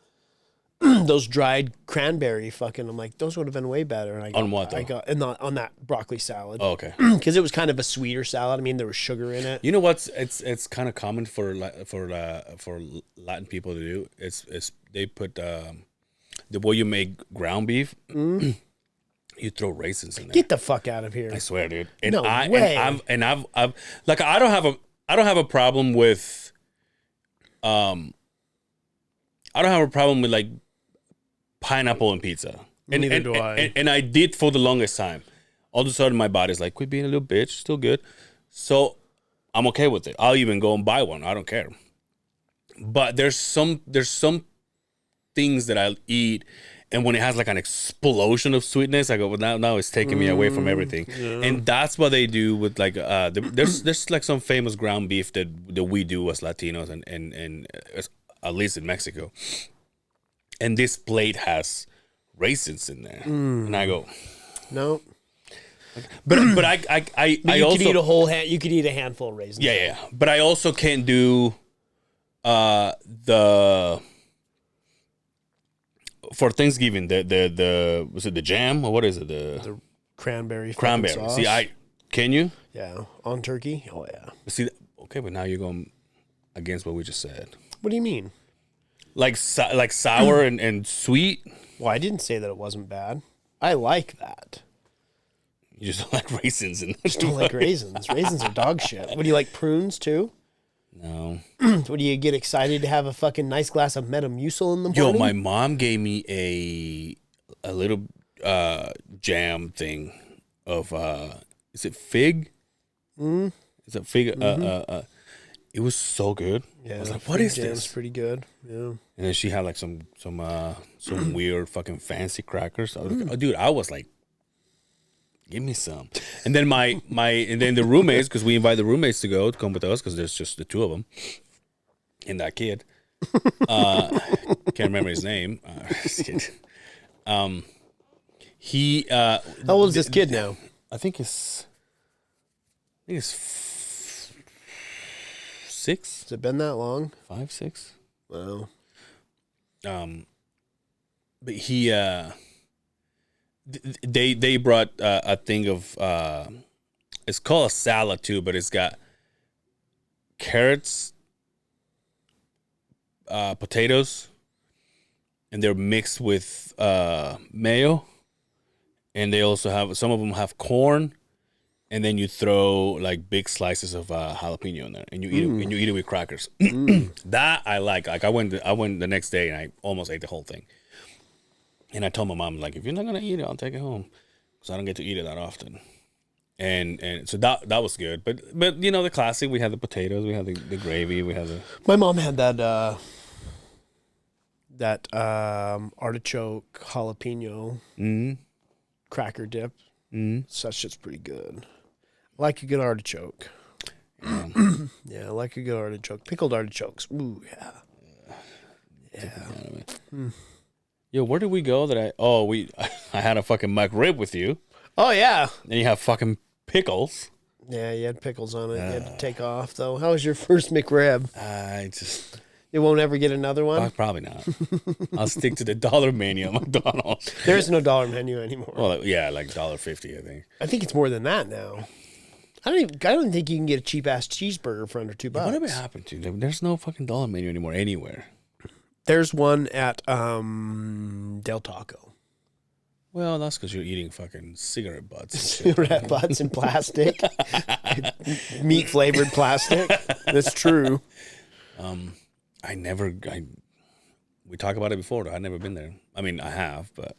those dried cranberry fucking? I'm like, those would have been way better. And on what though? On that broccoli salad. Oh, okay. Because it was kind of a sweeter salad. I mean, there was sugar in it. You know what's it's kind of common for Latin people to do. It's they put the way you make ground beef. You throw raisins in there. Get the fuck out of here! I swear, dude. And no way. I've like I don't have a problem with I don't have a problem with like pineapple on pizza. Neither do I. And I did for the longest time. All of a sudden, my body's like, quit being a little bitch. Still good. So I'm okay with it. I'll even go and buy one. I don't care. But there's some things that I'll eat, And when it has like an explosion of sweetness, I go, well, now it's taking me away from everything. Yeah. And that's what they do with like there's like some famous ground beef that we do as Latinos and at least in Mexico. And this plate has raisins in there, and I go, No. but I But you also could eat a whole you could eat a handful of raisins. yeah. But I also can't do the for Thanksgiving the was it the jam or what is it The cranberry. cranberry? Sauce. See, can you Yeah, on turkey. Oh yeah. see? Okay, but now you're going against what we just said. What do you mean? Like sour and sweet. Well, I didn't say that it wasn't bad. I like that. You just don't like raisins in I just don't like raisins. Raisins are dog shit. What do you like, prunes too? No. What do you get excited to have a fucking nice glass of Metamucil in the morning? Yo, my mom gave me a little jam thing of is it fig? Is it fig? It was so good. Yeah, I was like, what is this? Pretty good. Yeah. And then she had like some weird fucking fancy crackers. I was like, oh, dude, I was like, give me some. And then and then the roommates, because we invite the roommates to come with us because there's just the two of them and that kid. Can't remember his name. Just kidding. He How old is this kid now? I think it's 6. Has it been that long? 5, 6. Wow. But he they brought a thing of it's called a salad too, but it's got carrots, potatoes, and they're mixed with mayo, and they also have some of them have corn, and then you throw like big slices of jalapeno in there, and you eat it, and you eat it with crackers. That I like. Like I went the next day and I almost ate the whole thing. And I told my mom, like, if you're not gonna eat it, I'll take it home, because I don't get to eat it that often. And so that was good. But you know, the classic, we had the potatoes, we had the gravy, we had the. My mom had that artichoke jalapeno cracker dip. Such shit's pretty good. I like a good artichoke. Yeah, I like a good artichoke. Pickled artichokes. Ooh, yeah. Yeah. Yo, where did we go that I had a fucking McRib with you. Oh, yeah. And you have fucking pickles. Yeah, you had pickles on it. You had to take off, though. How was your first McRib? You won't ever get another one? Probably not. I'll stick to the dollar menu at McDonald's. There is no dollar menu anymore. Well, yeah, like $1.50, I think. I think it's more than that now. I don't think you can get a cheap ass cheeseburger for under $2. Whatever happened to? There's no fucking dollar menu anymore anywhere. There's one at Del Taco. Well, that's because you're eating fucking cigarette butts. Cigarette butts in plastic, meat flavored plastic. That's true. We talked about it before. I've never been there. I mean, I have, but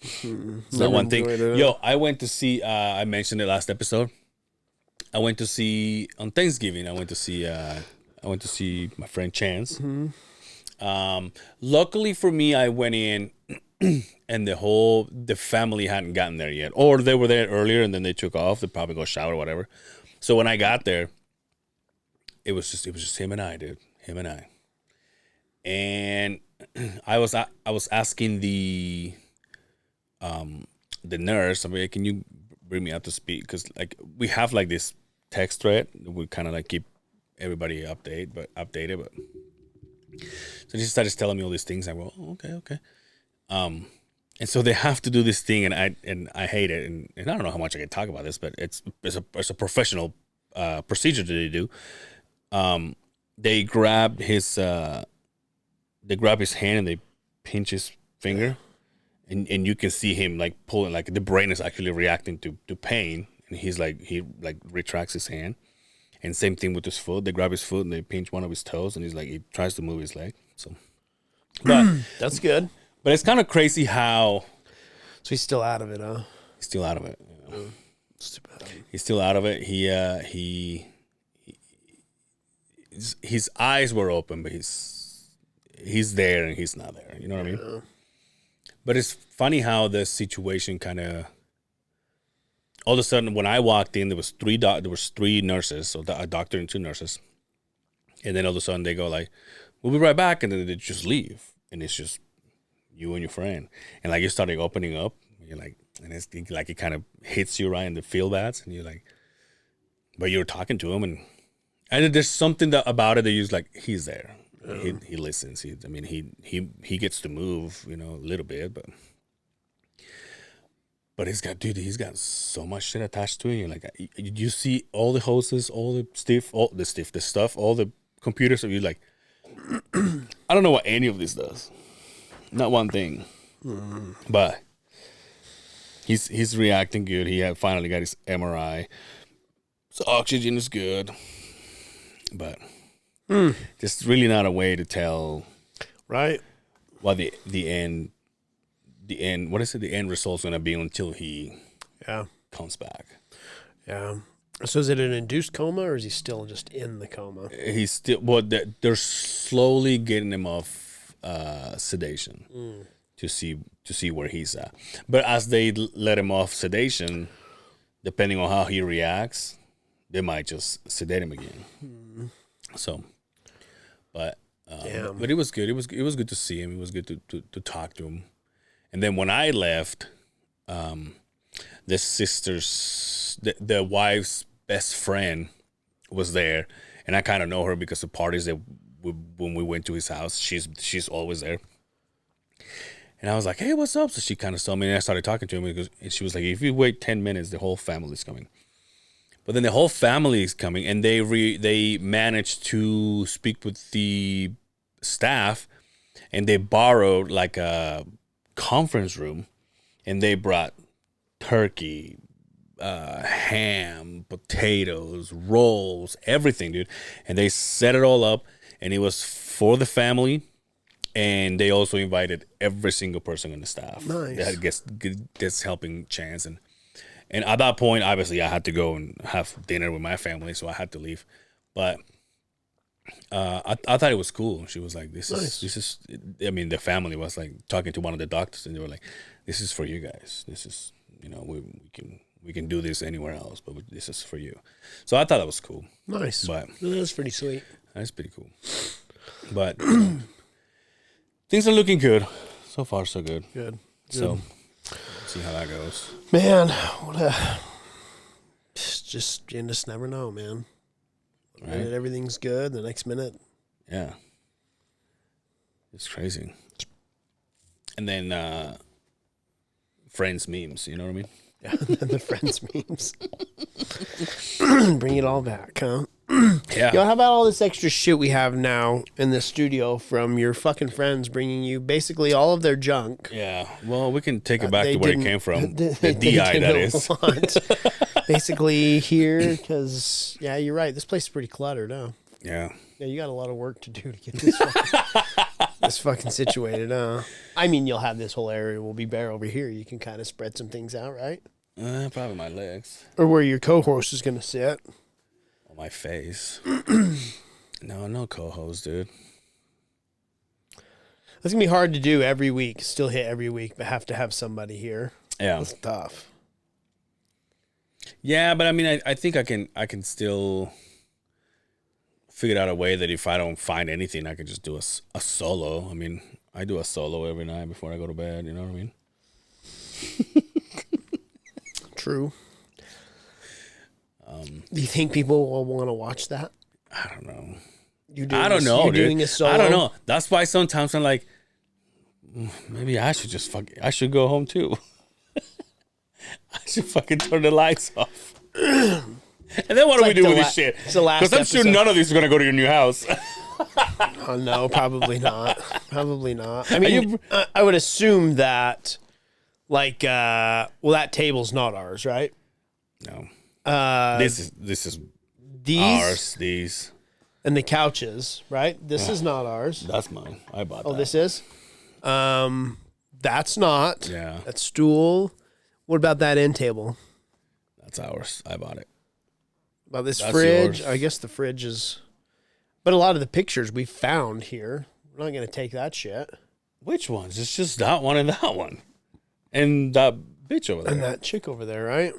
it's Never not one thing. enjoyed it. Yo, I went to see. I mentioned it last episode. I went to see on Thanksgiving. I went to see my friend Chance. Luckily for me, I went in, and the family hadn't gotten there yet, or they were there earlier and then they took off. They probably go shower or whatever. So when I got there, it was just him and I, dude. Him and I. And I was asking the nurse, I'm like, can you bring me up to speed? Because like we have like this text thread, we kind of like keep everybody updated. But so she started telling me all these things. I go, oh, okay. And so they have to do this thing, and I hate it, and I don't know how much I can talk about this, but it's a professional procedure that they do. They grab his hand and they pinch his finger, and you can see him like pulling, like the brain is actually reacting to pain, and he retracts his hand. And same thing with his foot. They grab his foot and they pinch one of his toes, and he tries to move his leg. So, but That's good. But it's kind of crazy how. So he's still out of it, huh? He's still out of it. You know? It's too bad. He's still out of it. His eyes were open, but he's there and he's not there. You know what I mean? But it's funny how the situation kind of. All of a sudden, when I walked in, there was three nurses, so a doctor and two nurses, and then all of a sudden they go like, "We'll be right back," and then they just leave, and it's just you and your friend, and like you started opening up, and you're like, and it's like it kind of hits you right in the feel bads, and you're like, but you're talking to him, and there's something about it that you're like, he's there, he listens, he gets to move, a little bit, but. But he's got so much shit attached to it. You're like, you see all the hoses, all the stuff, all the computers. So you're like, I don't know what any of this does. Not one thing. But he's reacting good. He finally got his MRI. So oxygen is good. But there's really not a way to tell. Right. What the end. The end result's gonna be until he comes back. Yeah. So is it an induced coma or is he still just in the coma? He's still they're slowly getting him off sedation to see where he's at. But as they let him off sedation, depending on how he reacts, they might just sedate him again. So, but it was good. It was good to see him. It was good to talk to him. And then when I left, the sister's, the wife's best friend was there, and I kind of know her because the parties that when we went to his house, she's always there. And I was like, "Hey, what's up?" So she kind of saw me, and I started talking to him, and she was like, "If you wait 10 minutes, the whole family's coming." But then the whole family is coming, and they managed to speak with the staff, and they borrowed like a conference room, and they brought turkey, ham, potatoes, rolls, everything, dude. And they set it all up, and it was for the family, and they also invited every single person on the staff. Nice. They had guest helping chance, and at that point, obviously, I had to go and have dinner with my family, so I had to leave. But I thought it was cool. She was like, this is, I mean, the family was like talking to one of the doctors, and they were like, "This is for you guys. This is, we can do this anywhere else, but this is for you." So I thought that was cool. Nice. But that's pretty sweet. that's pretty cool. But things are looking good. So far, so good. Good. So see how that goes. Man, just you just never know, man. Right? And everything's good. The next minute, Yeah. It's crazy. And then friends memes, you know what I mean? yeah, the friends memes. Bring it all back, huh? Yeah. Yo, how about all this extra shit we have now in the studio from your fucking friends bringing you basically all of their junk? Yeah. Well, we can take it back to where it came from. The They DI, that didn't is. want basically here, because, yeah, you're right. This place is pretty cluttered, huh? Yeah. Yeah, you got a lot of work to do to get this fucking situated, huh? I mean, you'll have this whole area will be bare over here. You can kind of spread some things out, right? Probably my legs. Or where your co-host is going to sit. On my face. No co-host, dude. That's going to be hard to do every week. Still hit every week, but have to have somebody here. Yeah. That's tough. Yeah, but I mean, I think I can still figure out a way that if I don't find anything, I can just do a solo. I mean, I do a solo every night before I go to bed. You know what I mean? True. Do you think people will want to watch that? I don't know. I don't know, dude. Doing a solo? I don't know. That's why sometimes I'm like, maybe I should just I should go home too. I should fucking turn the lights off. And then what do we do with this shit? It's the last Because I'm sure episode. none of these are going to go to your new house. Oh, no, probably not. Probably not. I mean, I would assume that, like, that table's not ours, right? No. These This is ours. These. and the couches, right? This is not ours. That's mine. I bought that. Oh, this is? That's not. Yeah. That stool. What about that end table? That's ours. I bought it. About this That's fridge? yours. I guess the fridge is... But a lot of the pictures we found here, we're not going to take that shit. Which ones? It's just that one and that one. And that bitch over there. And that chick over there, right?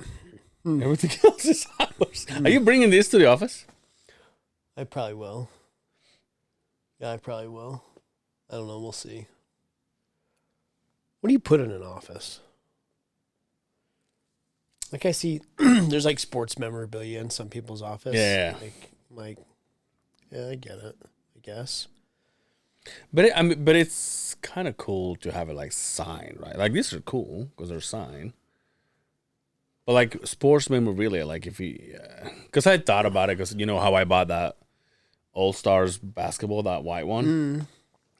Everything else is ours. Are you bringing this to the office? I probably will. Yeah, I probably will. I don't know. We'll see. What do you put in an office? Like I see, there's like sports memorabilia in some people's office. Yeah. Yeah, I get it. I guess. But it's kind of cool to have it like signed, right? Like these are cool because they're signed. But like sports memorabilia, like if you, because I thought about it, because you know how I bought that All Stars basketball, that white one.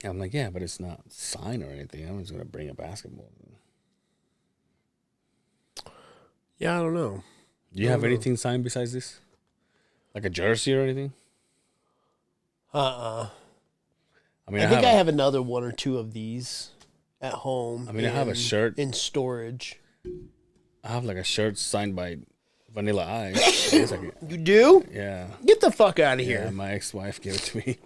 I'm like, yeah, but it's not signed or anything. I'm just gonna bring a basketball. Yeah, I don't know. Do you have anything signed besides this? Like a jersey or anything? I mean, I think I have another one or two of these at home. I mean, I have a shirt in storage. I have like a shirt signed by Vanilla Ice. You do? Yeah. Get the fuck out of Yeah, here. my ex-wife gave it to me.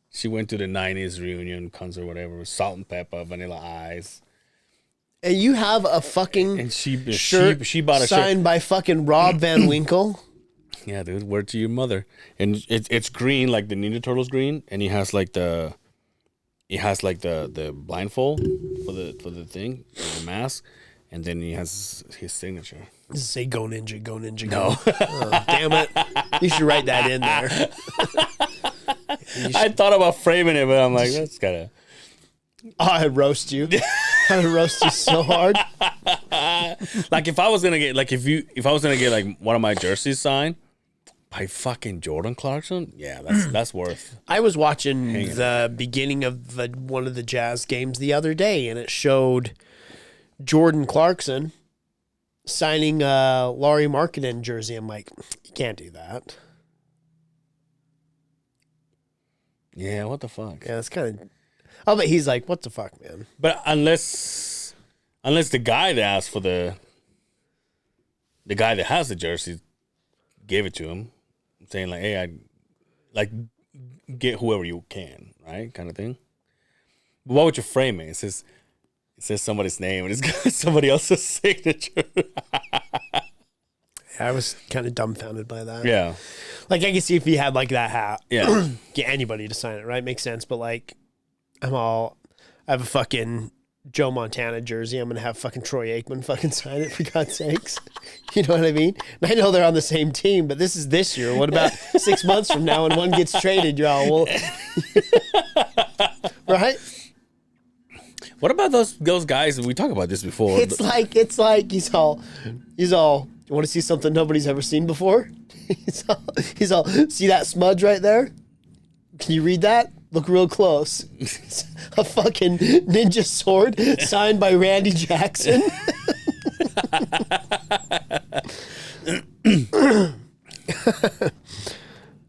She went to the 90s reunion concert, whatever, with Salt and Pepper, Vanilla Ice. And you have a fucking And she bought a signed shirt by fucking Rob Van Winkle. Yeah, dude, word to your mother. And it's green, like the Ninja Turtles green, and he has like the blindfold for the thing, the mask, and then he has his signature. Does it say "Go Ninja, Go Ninja, No. Go"? Oh, damn it! You should write that in there. I thought about framing it, but I'm like, that's gotta. Oh, I'd roast you. I'd roast you so hard. Like if I was gonna get like one of my jerseys signed by fucking Jordan Clarkson, yeah, that's worth. I was watching the beginning of one of the Jazz games the other day, and it showed Jordan Clarkson signing a Laurie Markkinen jersey. I'm like, you can't do that. Yeah, what the fuck? Yeah, it's kind of. Oh, but he's like, what the fuck, man? But unless the guy that asked for the guy that has the jersey gave it to him, saying like, hey, I like get whoever you can, right, kind of thing. But what would you frame it? It says somebody's name and it's got somebody else's signature. I was kind of dumbfounded by that. Yeah, Like, I can see if he had like that hat, yeah. get anybody to sign it, right? Makes sense. But like, I have a fucking Joe Montana jersey. I'm gonna have fucking Troy Aikman fucking sign it, for God's sakes. You know what I mean? And I know they're on the same team, but this is this year. What about 6 months from now when one gets traded, y'all? Well, right? What about those guys? We talked about this before. It's like he's all. You want to see something nobody's ever seen before? He's all. See that smudge right there? Can you read that? Look real close. A fucking ninja sword signed by Randy Jackson.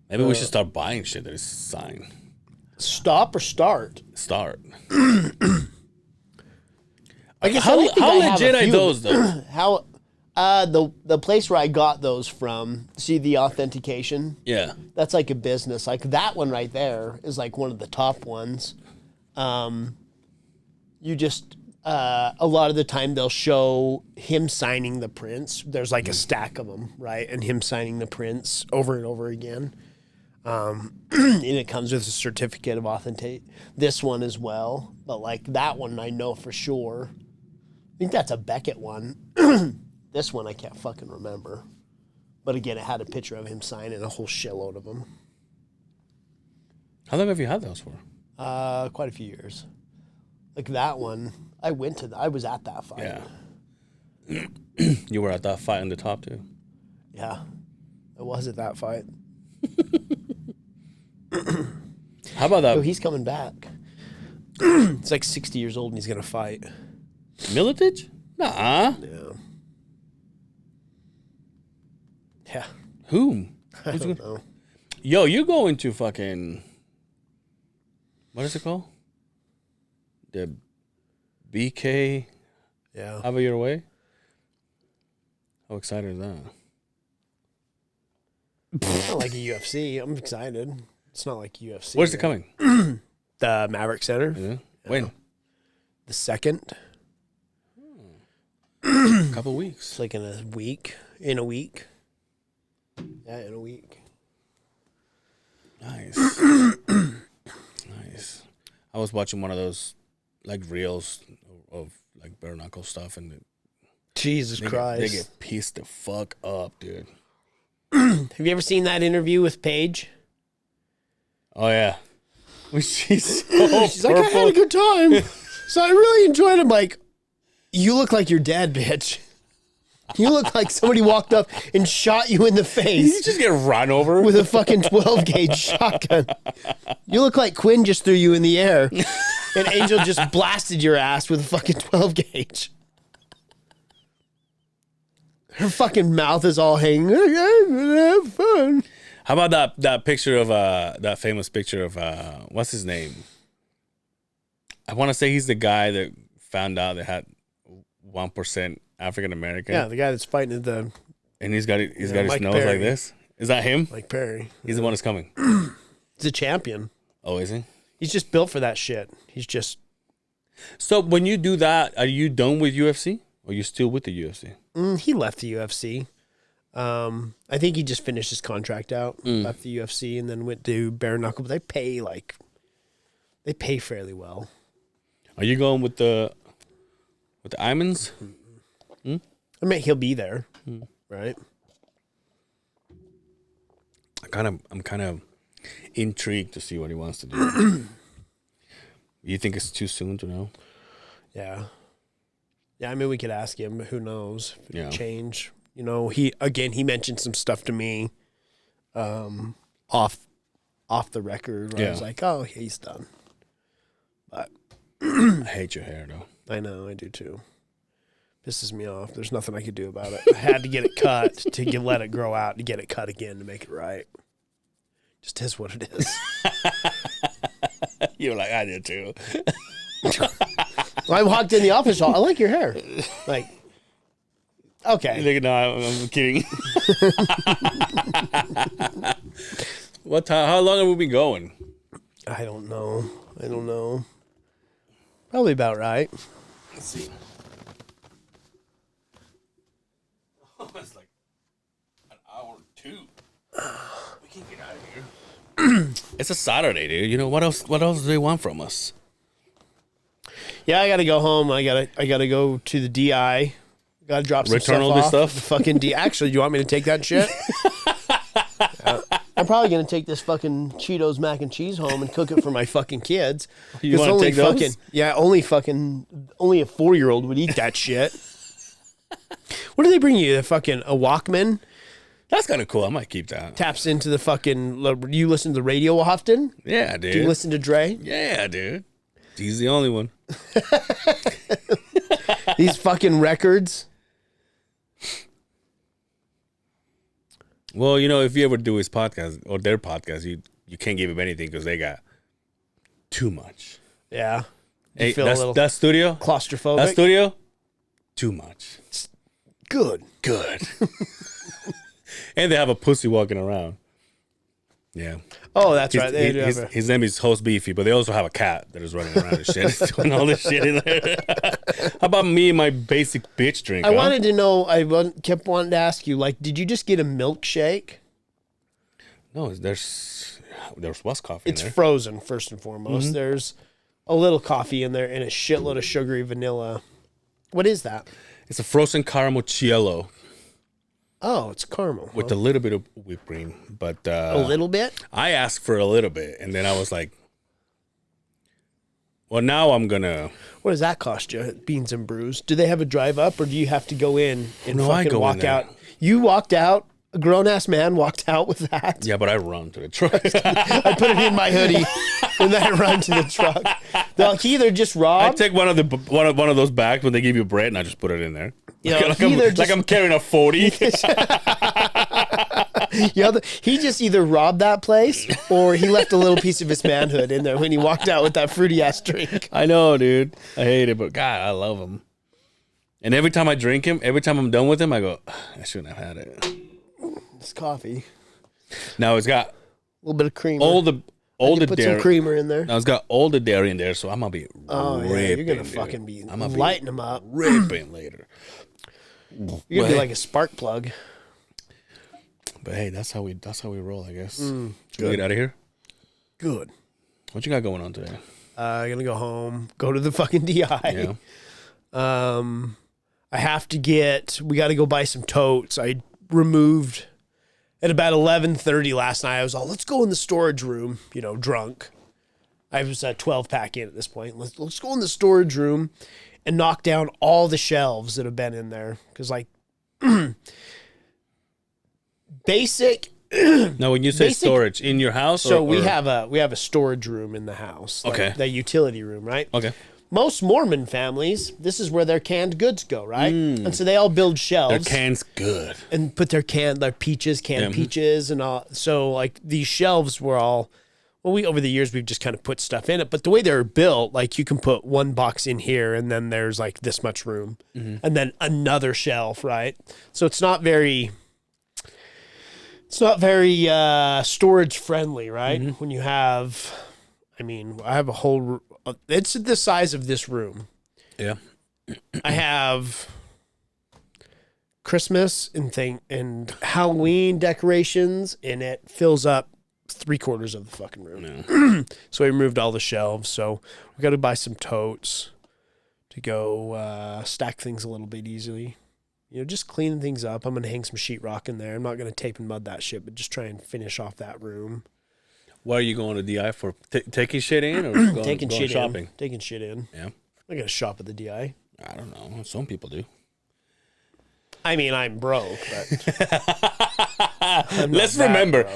Maybe we should start buying shit that is signed. Stop or start? Start. I guess How I think I have legit a are few. those though? How the place where I got those from, see the authentication? Yeah. That's like a business. Like that one right there is like one of the top ones. You just a lot of the time they'll show him signing the prints. There's like a stack of them, right? And him signing the prints over and over again. And it comes with a certificate of authenticity. This one as well, but like that one I know for sure. I think that's a Beckett one. This one I can't fucking remember. But again, it had a picture of him signing a whole shitload of them. How long have you had those for? Quite a few years. Like that one, I was at that fight. Yeah. You were at that fight on the top too. Yeah. I was at that fight. How about that? Oh, he's coming back. It's like 60 years old and he's going to fight. Militich? Nah. Yeah. Yeah. Whom? I don't know. Yo, you're going to fucking. What is it called? The BK. Yeah. Have it your way? How excited is that? It's not like a UFC. I'm excited. It's not like UFC. Where's it coming? The Maverick Center. Yeah. When? the 2nd. A couple weeks. It's like in a week. In a week. Yeah, in a week. Nice. Nice. I was watching one of those like reels of like bare knuckle stuff, and Jesus Christ. They get pissed the fuck up, dude. Have you ever seen that interview with Paige? Oh yeah. She's so She's like, I had a good time. So I really enjoyed it. I'm like, you look like you're dead, bitch. You look like somebody walked up and shot you in the face. You just get run over with a fucking 12 gauge shotgun. You look like Quinn just threw you in the air and Angel just blasted your ass with a fucking 12 gauge. Her fucking mouth is all hanging. Have fun. How about that picture of that famous picture of what's his name? I want to say he's the guy that found out that had 1% African American. Yeah, the guy that's fighting at the. And he's got his nose Perry. like this. Is that him? Mike Perry. He's the one that's coming. He's a champion. Oh, is he? He's just built for that shit. He's just. So when you do that, are you done with UFC? Or are you still with the UFC? He left the UFC. I think he just finished his contract out, left the UFC, and then went to bare knuckle. But they pay fairly well. Are you going with the Imans? I mean, he'll be there, right? I'm kind of intrigued to see what he wants to do. You think it's too soon to know? Yeah. Yeah, I mean, we could ask him, but who knows? If it would change. You know, he mentioned some stuff to me off the record where I was like, oh, he's done. But I hate your hair, though. I know, I do too. Pisses me off. There's nothing I could do about it. I had to get it cut to let it grow out, to get it cut again to make it right. Just is what it is. You're like, I did too. I walked in the office. I like your hair. Like, okay. No, I'm kidding. How long have we been going? I don't know. Probably about right. Let's see. Oh, it's like an hour or two. We can't get out of here. It's a Saturday, dude. You know what else? What else do they want from us? Yeah, I gotta go home. I gotta go to the DI. Gotta drop some Return stuff all this off. stuff? The fucking D. Actually, do you want me to take that shit? I'm probably gonna take this fucking Cheetos mac and cheese home and cook it for my fucking kids. You want to take those? Only a 4-year-old would eat that shit. What do they bring you? A Walkman? That's kind of cool. I might keep that. Taps into the fucking. You listen to the radio often? Yeah, dude. Do you listen to Dre? Yeah, dude. He's the only one. These fucking records. Well, you know, if you ever do his podcast or their podcast, you can't give him anything because they got too much. Yeah. Hey, feel a little that studio? claustrophobic? That studio? Too much. Good. And they have a pussy walking around. Yeah. Oh, that's right. They do have a- His name is Host Beefy, but they also have a cat that is running around and shit, doing all this shit in there. How about me and my basic bitch drink? I wanted to know. Kept wanting to ask you. Like, did you just get a milkshake? No, there's what's coffee It's in there? frozen first and foremost. There's a little coffee in there and a shitload of sugary vanilla. What is that? It's a frozen caramel cielo Oh, it's caramel. with a little bit of whipped cream, but a little bit. I asked for a little bit, and then I was like, "Well, now I'm gonna." What does that cost you? at Beans and Brews. Do they have a drive up, or do you have to go in and No, I fucking go in walk there. out? You walked out. A grown ass man walked out with that. Yeah, but I run to the truck. I put it in my hoodie and then I run to the truck. They're like, he either just I robbed. take one of those bags when they give you bread, and I just put it in there. You know, Like I'm carrying a 40. He just either robbed that place or he left a little piece of his manhood in there when he walked out with that fruity ass drink. I know, dude. I hate it, but God, I love him. And every time I drink him, every time I'm done with him, I go, I shouldn't have had it. It's coffee. Now it's got A little bit of cream. all the all the Put dairy. some creamer in there. Now it's got all the dairy in there, so I'm gonna be Oh, yeah, ripping. you're gonna dude. fucking be I'm gonna lighting them up. ripping later. You're gonna be like a spark plug. But hey, that's how we roll, I guess. Should we good. get out of here? Good. What you got going on today? I'm gonna go home, go to the fucking DI. Yeah. I have to we got to go buy some totes. I removed at about 11:30 last night. I was all, let's go in the storage room, drunk. I was a 12-pack in at this point. Let's go in the storage room and knock down all the shelves that have been in there. Because, like, basic... Now, when you say storage, in your house? So we have a storage room in the house. Okay. The utility room, right? Okay. Most Mormon families, this is where their canned goods go, right? And so they all build shelves. Their can's good. And put their peaches, canned peaches and all. So like these shelves were all, over the years, we've just kind of put stuff in it. But the way they're built, like you can put one box in here and then there's like this much room and then another shelf, right? So it's not very storage friendly, right? When you have, I have a whole, it's the size of this room. Yeah. I have Christmas and Halloween decorations, and it fills up 3/4 of the fucking room. Yeah. So I removed all the shelves. So we got to buy some totes to go stack things a little bit easily. Just cleaning things up. I'm going to hang some sheetrock in there. I'm not going to tape and mud that shit, but just try and finish off that room. What are you going to DI for? Taking shit in or going, Taking going shit shopping? in. Taking shit in. Yeah. I got to shop at the DI. I don't know. Some people do. I'm broke, but Let's remember,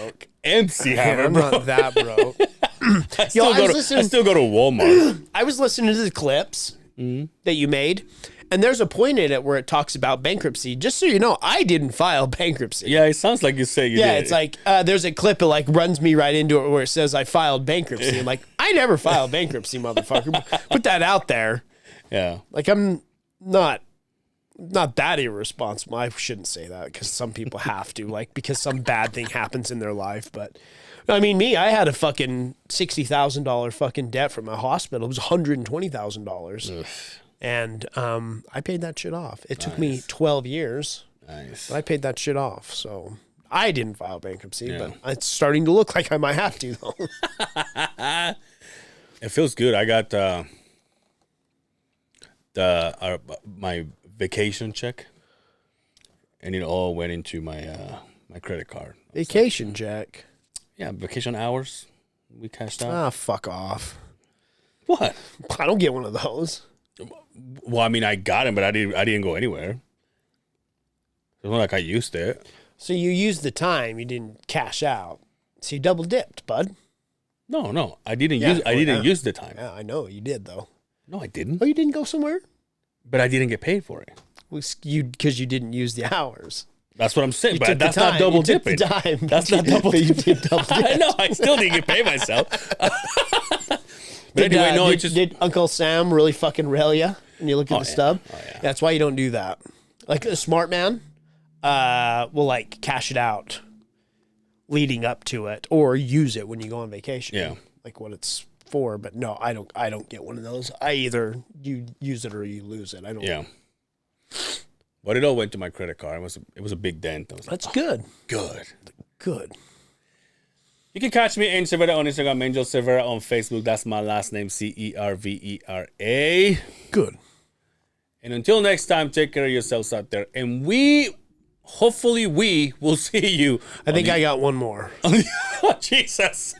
MC Hammer, I'm bro. not that broke. I still go to Walmart. I was listening to the clips that you made, and there's a point in it where it talks about bankruptcy. Just so you know, I didn't file bankruptcy. Yeah, it sounds like you say you did. Yeah, it's like there's a clip that like runs me right into it where it says I filed bankruptcy. I'm like, I never filed bankruptcy, motherfucker. Put that out there. Yeah. Like I'm not that irresponsible. I shouldn't say that because some people have to, like because some bad thing happens in their life. But I had a fucking $60,000 fucking debt from my hospital. It was $120,000. And I paid that shit off. It took me 12 years. Nice. But I paid that shit off. So I didn't file bankruptcy, but it's starting to look like I might have to, though. It feels good. I got my vacation check, and it all went into my my credit card. Vacation check. Yeah, vacation hours. We cashed out. Ah, fuck off. What? I don't get one of those. Well, I got it, but I didn't go anywhere. It's not like I used it. So you used the time, you didn't cash out. So you double dipped, bud. No, I didn't Yeah, use the time. Yeah, I know you did though. No, I didn't. Oh, you didn't go somewhere? But I didn't get paid for it. Because you didn't use the hours. That's what I'm saying. You But took that's the time. not double You took dipping. the time. That's not double But you dipping. did double dip. I know. I still didn't get paid myself. But anyway, no, it just did Uncle Sam really fucking rail you when you look at the stub? Oh, yeah. That's why you don't do that. Like a smart man will like cash it out leading up to it or use it when you go on vacation. Yeah. Like what it's for. But no, I don't get one of those. I either you use it or you lose it. I don't. Yeah. But it all went to my credit card. It was a big dent. I was like, That's good. Good. You can catch me, Angel Cervera, on Instagram, Angel Cervera on Facebook. That's my last name, Cervera. Good. And until next time, take care of yourselves out there. And hopefully we will see you. I think I got one more. Oh, Jesus.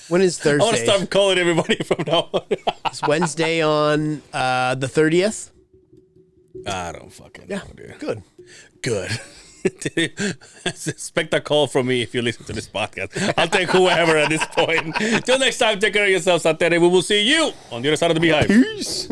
When is Thursday? I want to start calling everybody from now on. It's Wednesday on the 30th. I don't fucking know, dude. Good. Expect a call from me if you listen to this podcast. I'll take whoever at this point. Till next time, take care of yourselves out there, and we will see you on the other side of the Beehive. Peace.